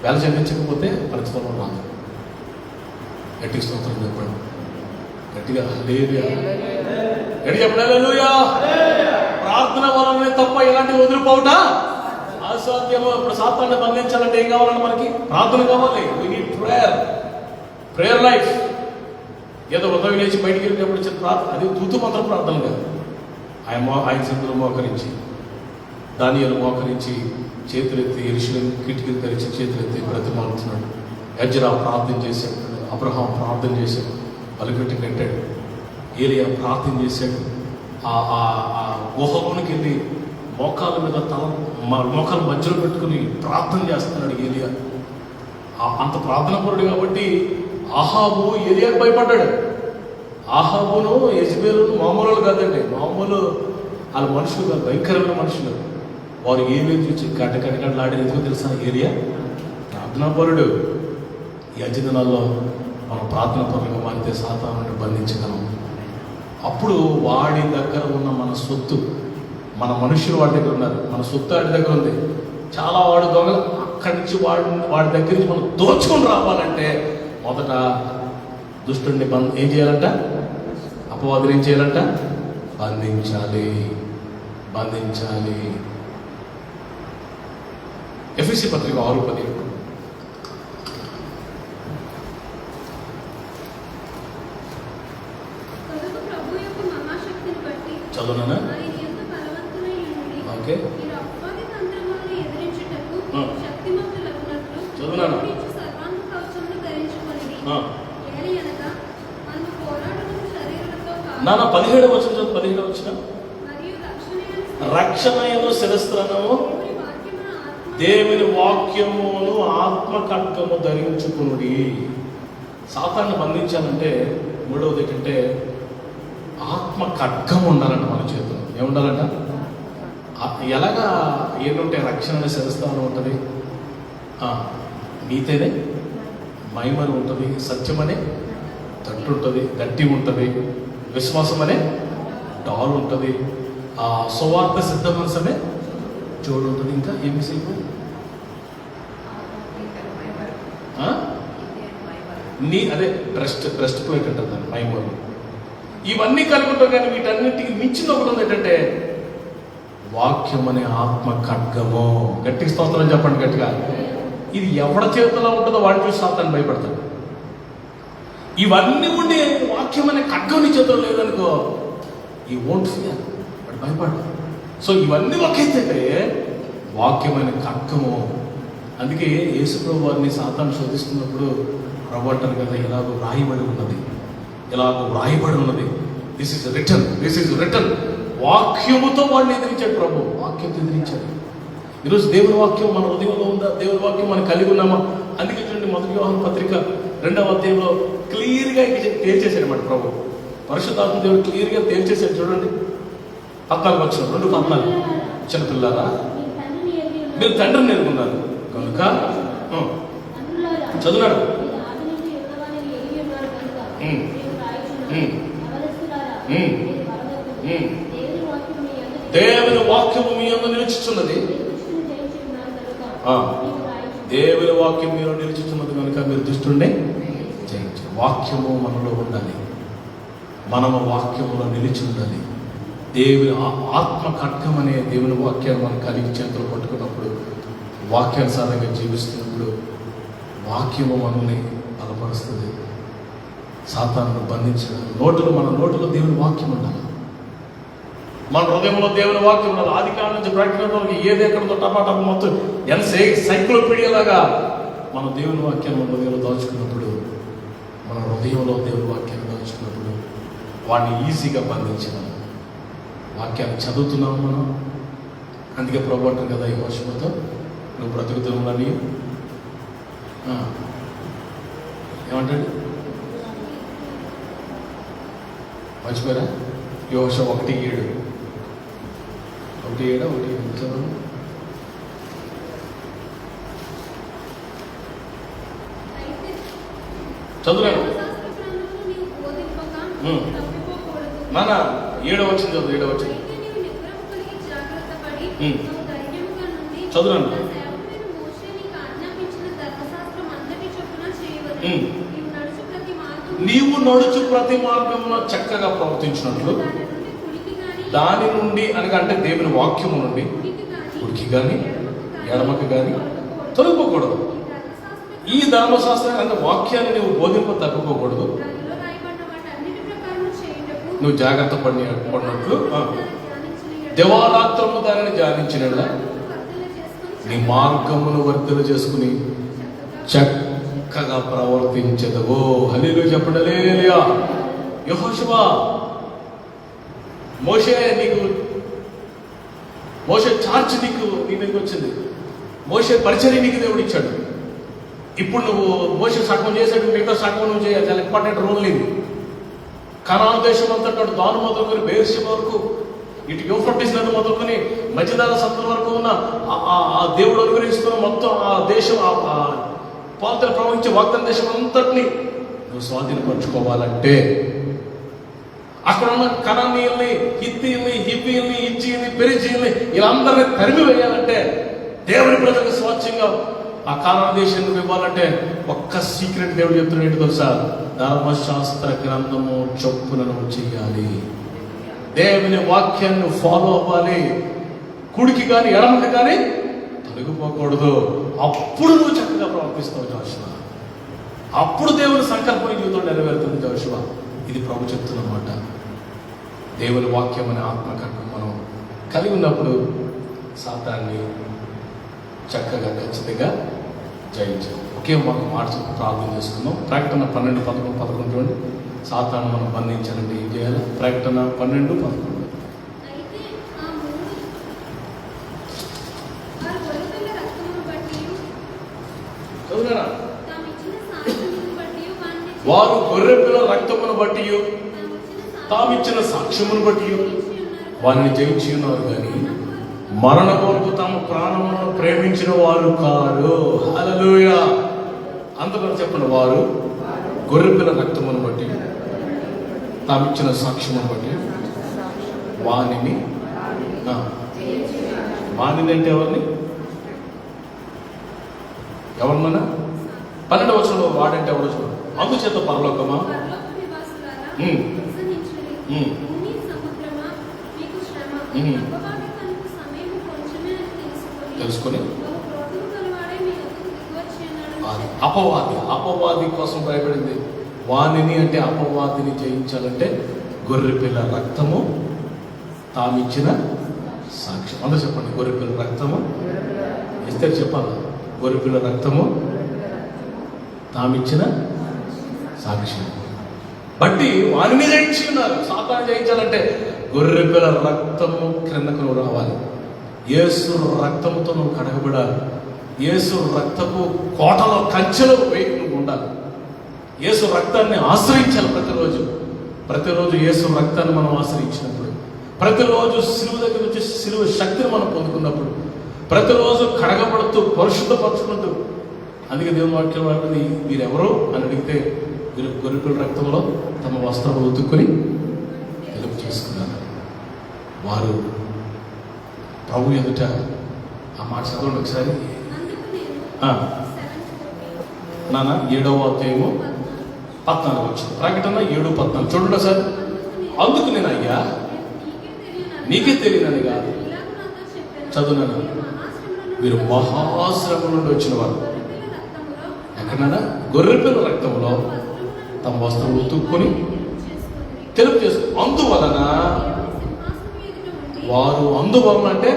S1: వెల చెల్లించకపోతే ప్రతిఫలం రాదు. గట్టిగా స్తోత్రం చెప్పండి, గట్టిగా హల్లెలూయా, గట్టిగా హల్లెలూయా. ప్రార్థన వలనే తప్ప ఇలాంటి వదిలిపోవట అసాధ్యము. ఇప్పుడు సాతాన్ని బంధించాలంటే ఏం కావాలంటే మనకి ప్రార్థన కావాలి. We need prayer life. ఏదో ఉదయం లేచి బయటికి వెళ్ళినప్పుడు ఇచ్చిన ప్రార్థన అది తూతు మంత్ర ప్రార్థన కాదు. ఆయన చేతులు మోకరించి, దానియేలు మోకరించి చేతులెత్తి, యెరూషలేము కిటికీలు తెరిచి చేతులెత్తి బ్రతిమాలుతున్నాడు. ఎజ్రా ప్రార్థన చేశాడు, అబ్రహాం ప్రార్థన చేశాడు, బలిపెట్టి కట్టాడు, ఏలియా ప్రార్థన చేశాడు. ఆ గుహలోనికి వెళ్ళి మోకాల మీద మోకాల మధ్యలో పెట్టుకుని ప్రార్థన చేస్తున్నాడు ఏలియా. అంత ప్రార్థన పరుడు కాబట్టి ఆహాబు ఏలియాకు భయపడ్డాడు. ఆహాబును యెజబెలును మామూలు కాదండి, మామూలు వాళ్ళ మనుషులు కాదు, భయంకరమైన మనుషులు. వారు ఏమేమి చూసి గడ్డలాడేది ఎందుకు తెలుసా? ఏలియా ప్రార్థనాపరుడు. ఈ అతిదినాల్లో మనం ప్రార్థన పరులుగా మారితే సాతానుని బంధించగలం. అప్పుడు వాడి దగ్గర ఉన్న మన సొత్తు, మన మనుషులు వాడి దగ్గర ఉన్నారు, మన సొత్తు వాడి దగ్గర ఉంది. చాలా వాడు దొంగలు అక్కడి నుంచి వాడి దగ్గర నుంచి మనం దోచుకొని రావాలంటే మొదట దుష్టుడిని ఏం చేయాలంట? అపవాదిని ఏం చేయాలంట? బంధించాలి. ఎఫెసీ పత్రిక 6:10.
S4: కనుక ప్రభు యొక్క మహాశక్తిని బట్టి
S1: చదువునా?
S4: ఆయన యందు బలవంతులై ఉండుడి.
S1: ఓకే.
S4: మీరు అపవాది తంత్రములను ఎదిరించుటకు
S1: ఆ.
S4: శక్తిమంతులగునట్లు
S1: చదువునానా?
S4: దేవుడిచ్చు సర్వాంగ కవచమును ధరించుకొనిడి. ఏలయనగా మనము పోరాడుతున్న శరీరులతో కాదు,
S1: నాన్న 17 వచ్చిన 17 వచ్చిన
S4: మరియు
S1: రక్షణయను శిరస్త్రానము
S4: దేవుని
S1: దేవుని
S4: వాక్యమును
S1: వాక్యమును ఆత్మ ఖడ్గము ధరించుకునుడి. సాతాన్ని బంధించాలంటే మూడవది ఏంటంటే ఆత్మ ఖడ్గం ఉండాలంట మన చేతిలో. ఏముండాలంట? ఎలాగా ఏంటంటే రక్షణ శిరస్త్రానం ఉంటుంది, నీతేనే మైమరు ఉంటుంది, సత్యమనే తట్టు ఉంటుంది, గట్టి ఉంటుంది, విశ్వాసం అనే డాల్ ఉంటుంది, సువార్త సిద్ధ మనసనే జోడు ఉంటుంది. ఇంకా ఏమి సేపు అదే బ్రెస్ట్ ప్లేట్ అంటారు దాన్ని, మైమరు. ఇవన్నీ కలిగి ఉంటాం. కానీ వీటన్నిటికి మించిన ఒకటి ఉంది ఏంటంటే వాక్యం అనే ఆత్మ ఖడ్గము. గట్టిగా స్తోత్రం చెప్పండి గట్టిగా. ఇది ఎవడ చేతిలో ఉంటుందో వాడిని చూసి సాతాను భయపడతాడు. ఇవన్నీ ఉండి వాక్యం అనే ఖడ్గం నీ చేతిలో లేదనుకో, ఈ వోంట్ ఫియర్, వాడు భయపడు. సో ఇవన్నీ ఒకేతే వాక్యమైన ఖడ్గము. అందుకే యేసుప్రభు వారిని సాతాను శోధిస్తున్నప్పుడు ప్రభు అంటారు కదా, ఇలాగో వ్రాయబడి ఉన్నది, దిస్ ఇస్ రిటర్న్. వాక్యముతో వాడిని ఎదిరించాడు ప్రభు, వాక్యంతో ఎదిరించాడు. ఈరోజు దేవుని వాక్యం మన హృదయంలో ఉందా? దేవుని వాక్యం మనం కలిగి ఉన్నామా? అందుకే చూడండి, 1 యోహాను పత్రిక 2వ అధ్యాయంలో క్లియర్గా తేల్చేశాడు అన్నమాట ప్రభు. పరిశుద్ధాత్మ దేవుడు క్లియర్గా తేల్చేశాడు. చూడండి 14 వచ్చిన 2:14. చిన్నపిల్లారా, మీరు తండ్రిని ఎరుగున్నారు కనుక చదువున్నాడు. దేవుని వాక్యము మీ యందు నిలుచుచున్నది. దేవుని వాక్యం మీరు నిలుచుచున్నది కనుక మీరు దుష్టుడిని జయించు. వాక్యము మనలో ఉండాలి, మనము వాక్యములో నిలిచి ఉండాలి. దేవుని ఆత్మ ఖడ్గం అనే దేవుని వాక్యాన్ని మనం కలిగి చేతులు పట్టుకున్నప్పుడు, వాక్యానుసారంగా జీవిస్తున్నప్పుడు వాక్యము మనల్ని బలపరుస్తుంది. సాతానును బంధించడం. మన నోటిలో దేవుని వాక్యం ఉండాలి, మన హృదయంలో దేవుని వాక్యం ఉండాలి. ఆది కాలం నుంచి ప్రకటన ఏది ఎక్కడతో టపాటప మొత్తం సైక్లోపీడియాలాగా మన దేవుని వాక్యాన్ని మన హృదయంలో దాచుకున్నప్పుడు, మన హృదయంలో దేవుని వాక్యాన్ని దాచుకున్నప్పుడు వాడిని ఈజీగా బంధించడం. వాక్యాన్ని చదువుతున్నాము మనం. అందుకే ప్రభు అంటారు కదా, ఈ వర్షంతో నువ్వు బ్రతుకుతున్నావు. ఏమంటాడు? మర్చిపోయారా? యోష 1:7 చదువు. చదువురాను నాన్న 7వ వచనం చదువు. 7వ వచనం చదువురాను. నీవు నడుచు ప్రతి మార్గమున చక్కగా ప్రవర్తించినట్లు దాని నుండి అంటే దేవుని వాక్యము నుండి కుడికి కానీ ఎడమకి కానీ తొలగిపోకూడదు. ఈ ధర్మశాస్త్రం అంటే వాక్యాన్ని నువ్వు బోధింప తప్పుకోకూడదు. నువ్వు జాగ్రత్త పడినట్లు దివారాత్రము దానిని ధ్యానించిన నీ మార్గమును వర్ధలు చేసుకుని చక్కగా ప్రవర్తించదవో. హల్లెలూయా చెప్పండి. హల్లెలూయా. యెహోషువ, మోషే చార్జ్ నీ మీదకి వచ్చింది. మోషే పరిచర్య నీకు దేవుడు ఇచ్చాడు. ఇప్పుడు నువ్వు మోషే సగం చేసేట్టు మిగతా సగం నువ్వు చేయాలి. చాలా ఇంపార్టెంట్ రోల్ నీది. కనాన్ దేశం అంతటా దాను మొదలుకొని బెయేర్షెబ వరకు, ఇటు యూఫ్రటీస్ నది మొదలుకొని మధ్యధరా సముద్రం వరకు ఉన్న ఆ దేవుడు అనుగ్రహిస్తున్న మొత్తం ఆ దేశం, ఆ పాలతలు ప్రవహించే వాగ్దాన దేశం అంతటిని నువ్వు స్వాధీనపరచుకోవాలంటే అక్కడ ఉన్న కనానీయుల్ని, హిత్తీయుల్ని, హిబ్బీయుల్ని, ఇజ్జీయుల్ని, పెరిజీయుల్ని వీళ్ళందరినీ తరిమి వేయాలంటే, దేవుని ప్రజలకు స్వచ్ఛంగా ఆ కానాన్ దేశాన్ని ఇవ్వాలంటే ఒక్క సీక్రెట్ దేవుడు చెప్తున్నాడు. ఏంటి తెలుసా? ధర్మశాస్త్ర గ్రంథము చొప్పున నువ్వు చెయ్యాలి. దేవుని వాక్యాన్ని ఫాలో అవ్వాలి. కుడికి కానీ ఎడమకి కానీ తొలగిపోకూడదు. అప్పుడు నువ్వు చక్కగా ప్రవర్తిస్తావు జోషువా. అప్పుడు దేవుని సంకల్పం జీవితంలో నెరవేరుతుంది జోషువా. ఇది ప్రభు చెప్తున్నమాట. దేవుని వాక్యం అనే ఆత్మకర్మ మనం కలిగి ఉన్నప్పుడు సాతాన్ని చక్కగా ఖచ్చితంగా జయించాలి. ఒకే ఒక మాట చెప్పి ప్రార్థన చేసుకుందాం. ప్రకటన 12:11 చూడండి. సాతాను మనం బంధించాలంటే ఏం చేయాలి? ప్రకటన 12:11.
S4: అయితే ఆ మూడు వారు గొర్రెపిల్ల రక్తమును బట్టి
S1: చదువురా.
S4: తామిచ్చిన సాక్ష్యమును బట్టి
S1: వారు గొర్రెపిల్ల రక్తమును బట్టి తామిచ్చిన సాక్ష్యమును బట్టి వారిని జయించి ఉన్నారు కానీ మరణ కొరకు తమ ప్రాణములను ప్రేమించిన వారు కారు. హల్లెలూయా. అందుకని చెప్పండి, వారు గొర్రెపిల్ల రక్తమును బట్టి తామిచ్చిన సాక్ష్యమును బట్టి వానిని అంటే ఎవరిని? ఎవరినన్నా 12వ వచనంలో వాడంటే ఎవరు చూడు. అందుచేత పరలోకమా, తెలుసుకొని అపవాది కోసం భయపడింది. వాణిని అంటే అపవాదిని జయించాలంటే గొర్రెపిల్ల రక్తము తామిచ్చిన సాక్ష్యం. అందరూ చెప్పండి, గొర్రెపిల్ల రక్తము. ఇస్తే చెప్పాలి, గొర్రెపిల్ల రక్తము తామిచ్చిన సాక్ష్యం బట్టి వారిని జయించి ఉన్నారు. సాతాను జయించాలంటే గొర్రెపిల్ల రక్తము క్రిందకు నువ్వు రావాలి. యేసు రక్తంతో నువ్వు కడగబడాలి. యేసు రక్తపు కోటలో కంచెలో వేయి నువ్వు ఉండాలి. యేసు రక్తాన్ని ఆశ్రయించాలి. ప్రతిరోజు యేసు రక్తాన్ని మనం ఆశ్రయించినప్పుడు, ప్రతిరోజు సిలువ దగ్గర నుంచి సిలువ శక్తిని మనం పొందుకున్నప్పుడు, ప్రతిరోజు కడగబడుతూ పరిశుద్ధపరచుకుంటూ, అందుకే దేవుని వాక్యం వాడిని మీరెవరు అని అడిగితే వీరు గొర్రెపిల్ల రక్తంలో తమ వస్త్రాలు ఉతుక్కుని తెలుపు చేసుకున్నారు. వారు ప్రభు ఎదుట ఆ మాట చదవండి ఒకసారి. నాన్న 7వ అధ్యాయము 14 వచ్చింది. ప్రకటన 7:14 చూడండి సార్. అందుకు నేను అయ్యా నీకే తెలియనని కాదు, చదువునా, వీరు మహాశ్రమ నుండి వచ్చిన వారు. ఎక్కడన్నా గొర్రెపిల్ల రక్తంలో తమ వస్త్రం ఉతుక్కుని తెలుపు చేసుకు. అందువలన వారు, అందువలన అంటే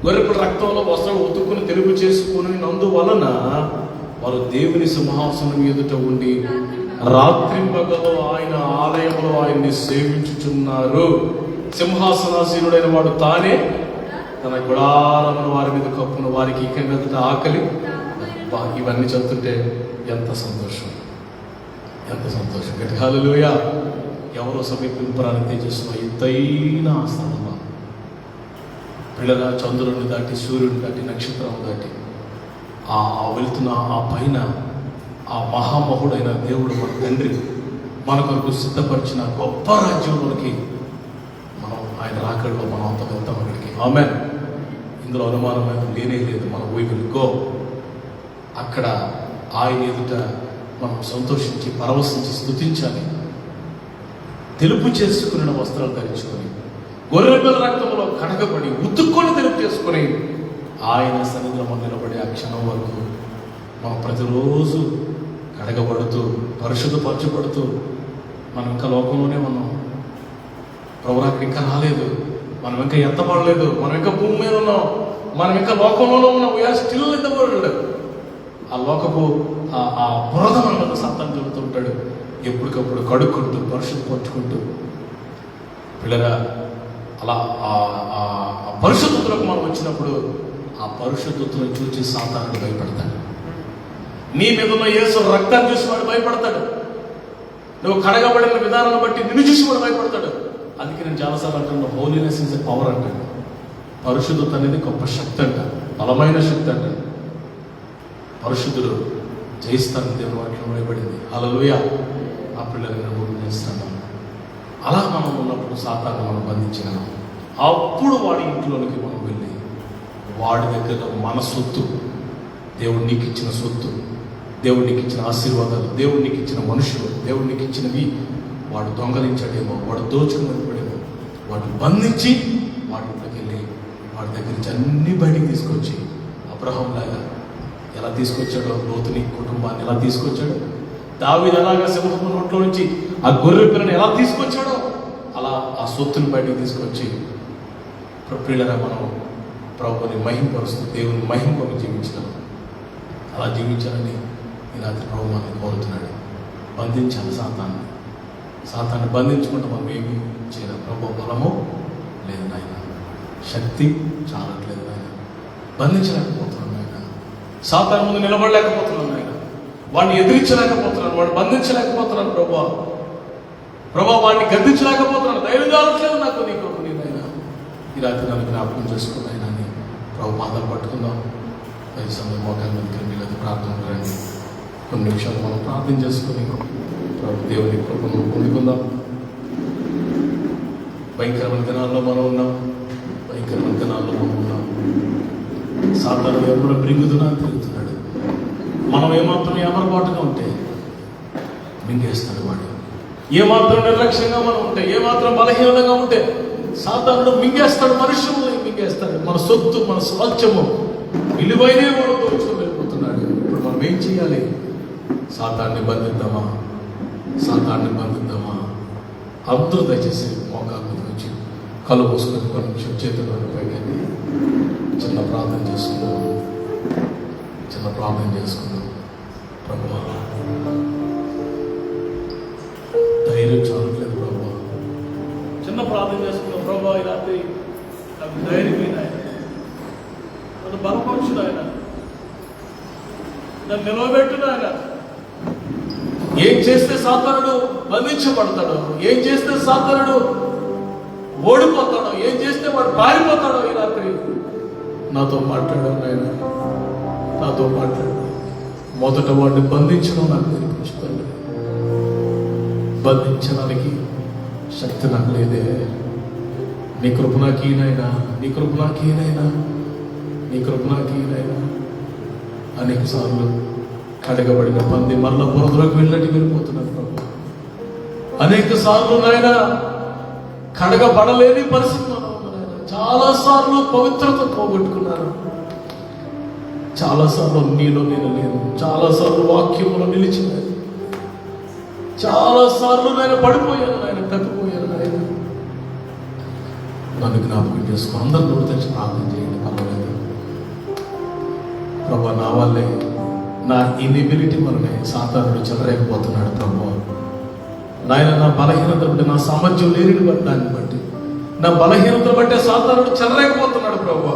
S1: గొర్రెపిల్ల రక్తంలో వస్త్రం ఉతుక్కుని తెలుపు చేసుకుని అందువలన వారు దేవుని సింహాసనం ఎదుట ఉండి రాత్రింబగలు ఆయన ఆలయంలో ఆయన్ని సేవించుచున్నారు. సింహాసనాసీనుడైన వాడు తానే తన గుడారమును వారి మీద కప్పును, వారికి ఇక ఆకలి. ఇవన్నీ చదువుతుంటే ఎంత సంతోషం, ఎంత సంతోషం. హల్లెలూయా. ఎవరో సమీపింపరానికి తెచ్చేస్తున్న ఎత్తైన ఆ స్థలంలో పిల్లల చంద్రుడిని దాటి, సూర్యుడిని దాటి, నక్షత్రం దాటి ఆ వెళ్తున్న ఆ పైన ఆ మహామహుడైన దేవుడు మన తండ్రి మన కొరకు సిద్ధపరిచిన గొప్ప రాజ్యంలోనికి మనం ఆయన రాకడలో మనం అంత వెళ్తాం అక్కడికి. ఆమేన్. ఇందులో అనుమానం లేనే లేదు. మనం we will go. అక్కడ ఆయన ఎదుట మనం సంతోషించి పరవశించి స్తుతించాలి. తెలుపు చేసుకున్న వస్త్రాలు ధరించుకొని, గొర్రెపిల్ల రక్తంలో కడగబడి, ఉతుక్కొని తెలుపు చేసుకొని ఆయన సన్నిధిలో మనం నిలబడే ఆ క్షణం వరకు మనం ప్రతిరోజు కడగబడుతూ పరిశుద్ధపరచబడుతూ మనం ఇంకా లోకంలోనే ఉన్నాం. ప్రభువుకి ఇంకా రాలేదు, మనం ఇంకా ఎత్తపడలేదు, మనం ఇంకా భూమి మీద ఉన్నాం, మనం ఇంకా లోకంలోనే ఉన్నాం. We are still in the world. ఆ లోకపు ఆ బురద మనకు సత్తాన్ని చెబుతుంటాడు. ఎప్పటికప్పుడు కడుక్కుంటూ పరిశుద్ధపరచుకుంటూ పిల్లరా అలా ఆ పరిశుద్ధతలకు మనం వచ్చినప్పుడు ఆ పరిశుద్ధతను చూసి సాతానుడు భయపడతాడు. నీ మీద ఉన్న యేసు రక్తాన్ని చూసి వాడు భయపడతాడు. నువ్వు కడగబడిన విధానాన్ని బట్టి నిన్ను చూసి వాడు భయపడతాడు. అందుకే నేను చాలాసార్లు అంటాను, హోలీనెస్ ఇస్ ఎ పవర్ అంటాను. పరిశుద్ధత అనేది గొప్ప శక్తి అంట, బలమైన శక్తి అంట. పరిశుద్ధుడు జయిస్తారని దేవుని వాక్యం రాయబడింది. హల్లెలూయా. ఆ పిల్లల్ని నేను చేస్తాను. అలా మనం ఉన్నప్పుడు సాతాను మనం బంధించగలం. అప్పుడు వాడి ఇంట్లోనికి మనం వెళ్ళి వాడి దగ్గర మన సొత్తు, దేవుడు నీకు ఇచ్చిన సొత్తు, దేవుడు నీకు ఇచ్చిన ఆశీర్వాదాలు, దేవుడు నీకు ఇచ్చిన మనుషులు, దేవుడు నీకు ఇచ్చినవి వాడు దొంగలించాడేమో, వాడు దోచుకునేమో, వాడు బంధించి వాడి ఇంట్లోకి వెళ్ళి వాడి దగ్గర నుంచి అన్ని బయటికి తీసుకొచ్చి అబ్రహాం లాగా ఎలా తీసుకొచ్చాడో, లోతుని కుటుంబాన్ని ఎలా తీసుకొచ్చాడో, దావీదు ఎలాగా సింహపు నోట్లో నుంచి ఆ గొర్రె పిల్లని ఎలా తీసుకొచ్చాడో అలా ఆ సొత్తుని బయటికి తీసుకొచ్చి ప్రియులరా మనం ప్రభుని మహింపరుస్తూ దేవుని మహింపని జీవించడం, అలా జీవించాలని ఈ రాత్రి ప్రభు మనల్ని కోరుతున్నాడు. బంధించాలి సాతాన్ని బంధించుకుంటే మనం ఏమీ చేయలేం. ప్రభు బలము లేదు నాయన, శక్తి చాలట్లేదు నాయన, బంధించలేకపోతున్నాను నాయన, సాతాను ముందు నిలబడలేకపోతున్నాను నాయన, వాడిని ఎదిరించలేకపోతున్నాను, వాడిని బంధించలేకపోతున్నాను ప్రభా వాడిని గద్దించలేకపోతున్నాను, ధైర్యం చాలట్లేదు నాకు నీ కొరకు నేనైనా. ఈ రాత్రి నన్ను జ్ఞాపకం చేసుకున్నాయినా అని ప్రభు బాధలు పట్టుకుందాం. 5 సమయం మోకాల మీద మీరు ప్రార్థన రండి. కొన్ని నిమిషాలు మనం ప్రార్థన చేసుకుని ప్రభు దేవుని కృపను పొందుకుందాం. భయంకరమైన దినాల్లో మనం ఉన్నాం. సాతాను ఎప్పుడు బ్రింగుతున్నా తిరుగుతున్నాడు. మనం ఏమాత్రం ఏమరపాటుగా ఉంటే మింగేస్తాడు వాడు. ఏమాత్రం నిర్లక్ష్యంగా మనం ఉంటే, ఏమాత్రం బలహీనంగా ఉంటే సాతానుడు మింగేస్తాడు, మనుషుల్ని మింగేస్తాడు. మన సొత్తు, మన స్వాస్థ్యము విలువైన వాడు దోచుకొని వెళ్ళిపోతున్నాడు. ఇప్పుడు మనం ఏం చేయాలి? సాతాన్ని బంధిద్దామా? అందరూ దయచేసి మోకాళ్ళ మీద వచ్చి కళ్ళు పోసుకొని కొన్ని నిమిషం చేతులు పైకి చిన్న ప్రార్థన చేసుకుందాం. ప్రభువా, ధైర్యం చాలట్లేదు ప్రభువా. చిన్న ప్రార్థన చేసుకుందాం. ప్రభువా, ఈ రాత్రి నాకు ధైర్యమైన ఆయన, నన్ను బలపరచుడు ఆయన, నన్ను నిలవబెట్టుడు ఆయన. ఏం చేస్తే సాతానుడు బంధించబడతాడో, ఏం చేస్తే సాతానుడు ఓడిపోతాడో, ఏం చేస్తే వాడు పారిపోతాడో ఈ రాత్రి నాతో మాట్లాడాను ఆయన, నాతో మాట్లాడు. మొదట వాడిని బంధించడం నాకు నేర్పించుకోండి. బంధించడానికి శక్తి నాకు లేదే. నీ కృప నాకు ఈయనైనా, అనేక సార్లు కడగబడిన పంది మళ్ళా బురదలోకి వెళ్ళటి వెళ్ళిపోతున్నారు ప్రభు. అనేక సార్లు నాయన కడగబడలేని పరిస్థితుల్లో చాలా సార్లు పవిత్రత పోగొట్టుకున్నాను. చాలా సార్లు నీలో నేను లేను. చాలా సార్లు వాక్యంలో నిలిచినాను. చాలా సార్లు నేను పడిపోయాను, ఆయన తప్పిపోయాను. ఆయన నన్ను జ్ఞాపకం చేసుకో. అందరూ నోటి తెచ్చి ప్రార్థన చేయండి. పర్వాలేదు ప్రభా, నా వల్లే, నా ఇన్ఎబిలిటీ వల్లనే సాతానుడు చెలరేకపోతున్నాడు ప్రభు. నాయన, నా బలహీనత బట్టి, నా సామర్థ్యం లేని దాన్ని బట్టి, నా బలహీనతను బట్టే సాతానుడు చెలరేకపోతున్నాడు ప్రభు.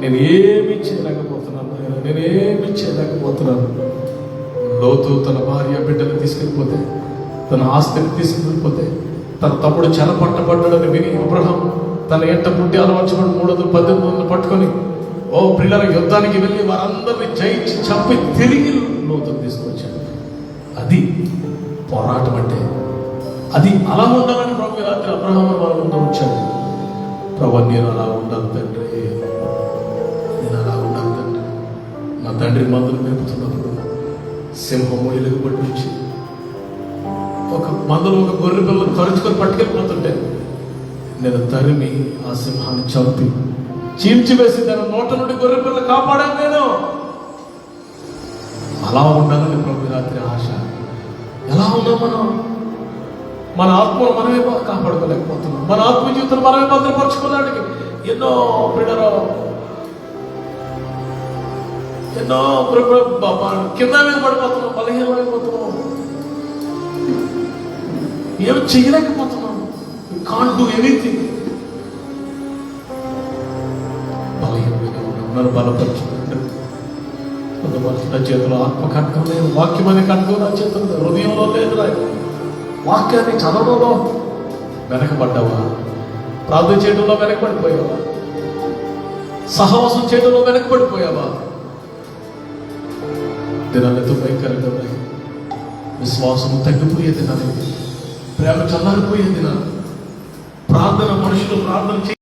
S1: నేను ఏమి చేయలేకపోతున్నాను. లోతు తన భార్య బిడ్డను తీసుకెళ్ళిపోతే, తన ఆస్తిని తీసుకెళ్ళిపోతే, తన తమ్ముడు చెరపట్టబడ్డాడని విని అబ్రహాం తన ఎంట పుట్టి అలవర్చుకొని 318 పట్టుకొని ఓ పిల్లల యుద్ధానికి వెళ్ళి వారందరినీ జయించి చంపి తిరిగి లోతును తీసుకొచ్చాడు. అది పోరాటం అంటే. అది అలా ఉండాలని ప్రభు రాత్రి అబ్రహాం వాళ్ళ ముందు వచ్చాడు. ప్రభు, నేను అలా ఉండాలి తండ్రి, నా తండ్రి మందులు మేపుతున్నప్పుడు సింహము ఎలుగుబడి నుంచి ఒక గొర్రె పిల్లలు తరుచుకొని పట్టుకెళ్ళిపోతుంటే నేను తరిమి ఆ సింహాన్ని చంపి చీల్చివేసి దాని నోట నుండి గొర్రె పిల్ల కాపాడాను నేను. అలా ఉండాలని ప్రభు రాత్రి ఆశ. ఎలా ఉన్నాం మనం? మన ఆత్మను మనమే కాపాడుకోలేకపోతున్నాం. మన ఆత్మ జీవితం మనమే భద్రపరచుకోవడానికి ఎన్నో కింద మీద పడిపోతున్నాం, బలహీనమైపోతున్నాం, ఏమి చేయలేకపోతున్నాం. Can't do anything. బలహీనంగా ఉన్నాం. నన్ను బలపరచుకోండి, నన్ను సిద్ధపరచిన చేతిలో ఆత్మ కట్టడం లేదు, వాక్యం అనే కట్టడం నా చేతుల్లో హృదయంలో లేదు. వాక్యాన్ని చదవడంలో వెనకబడ్డావా? ప్రార్థన చేయడంలో వెనకబడిపోయావా? సహవాసం చేయడంలో వెనకబడిపోయావా? దినాలతో భయంకరంగా ఉన్నాయి. విశ్వాసము తగ్గిపోయే దినాలు, ప్రేమ చల్లారిపోయే దినాలు, ప్రార్థన మనుషులు ప్రార్థన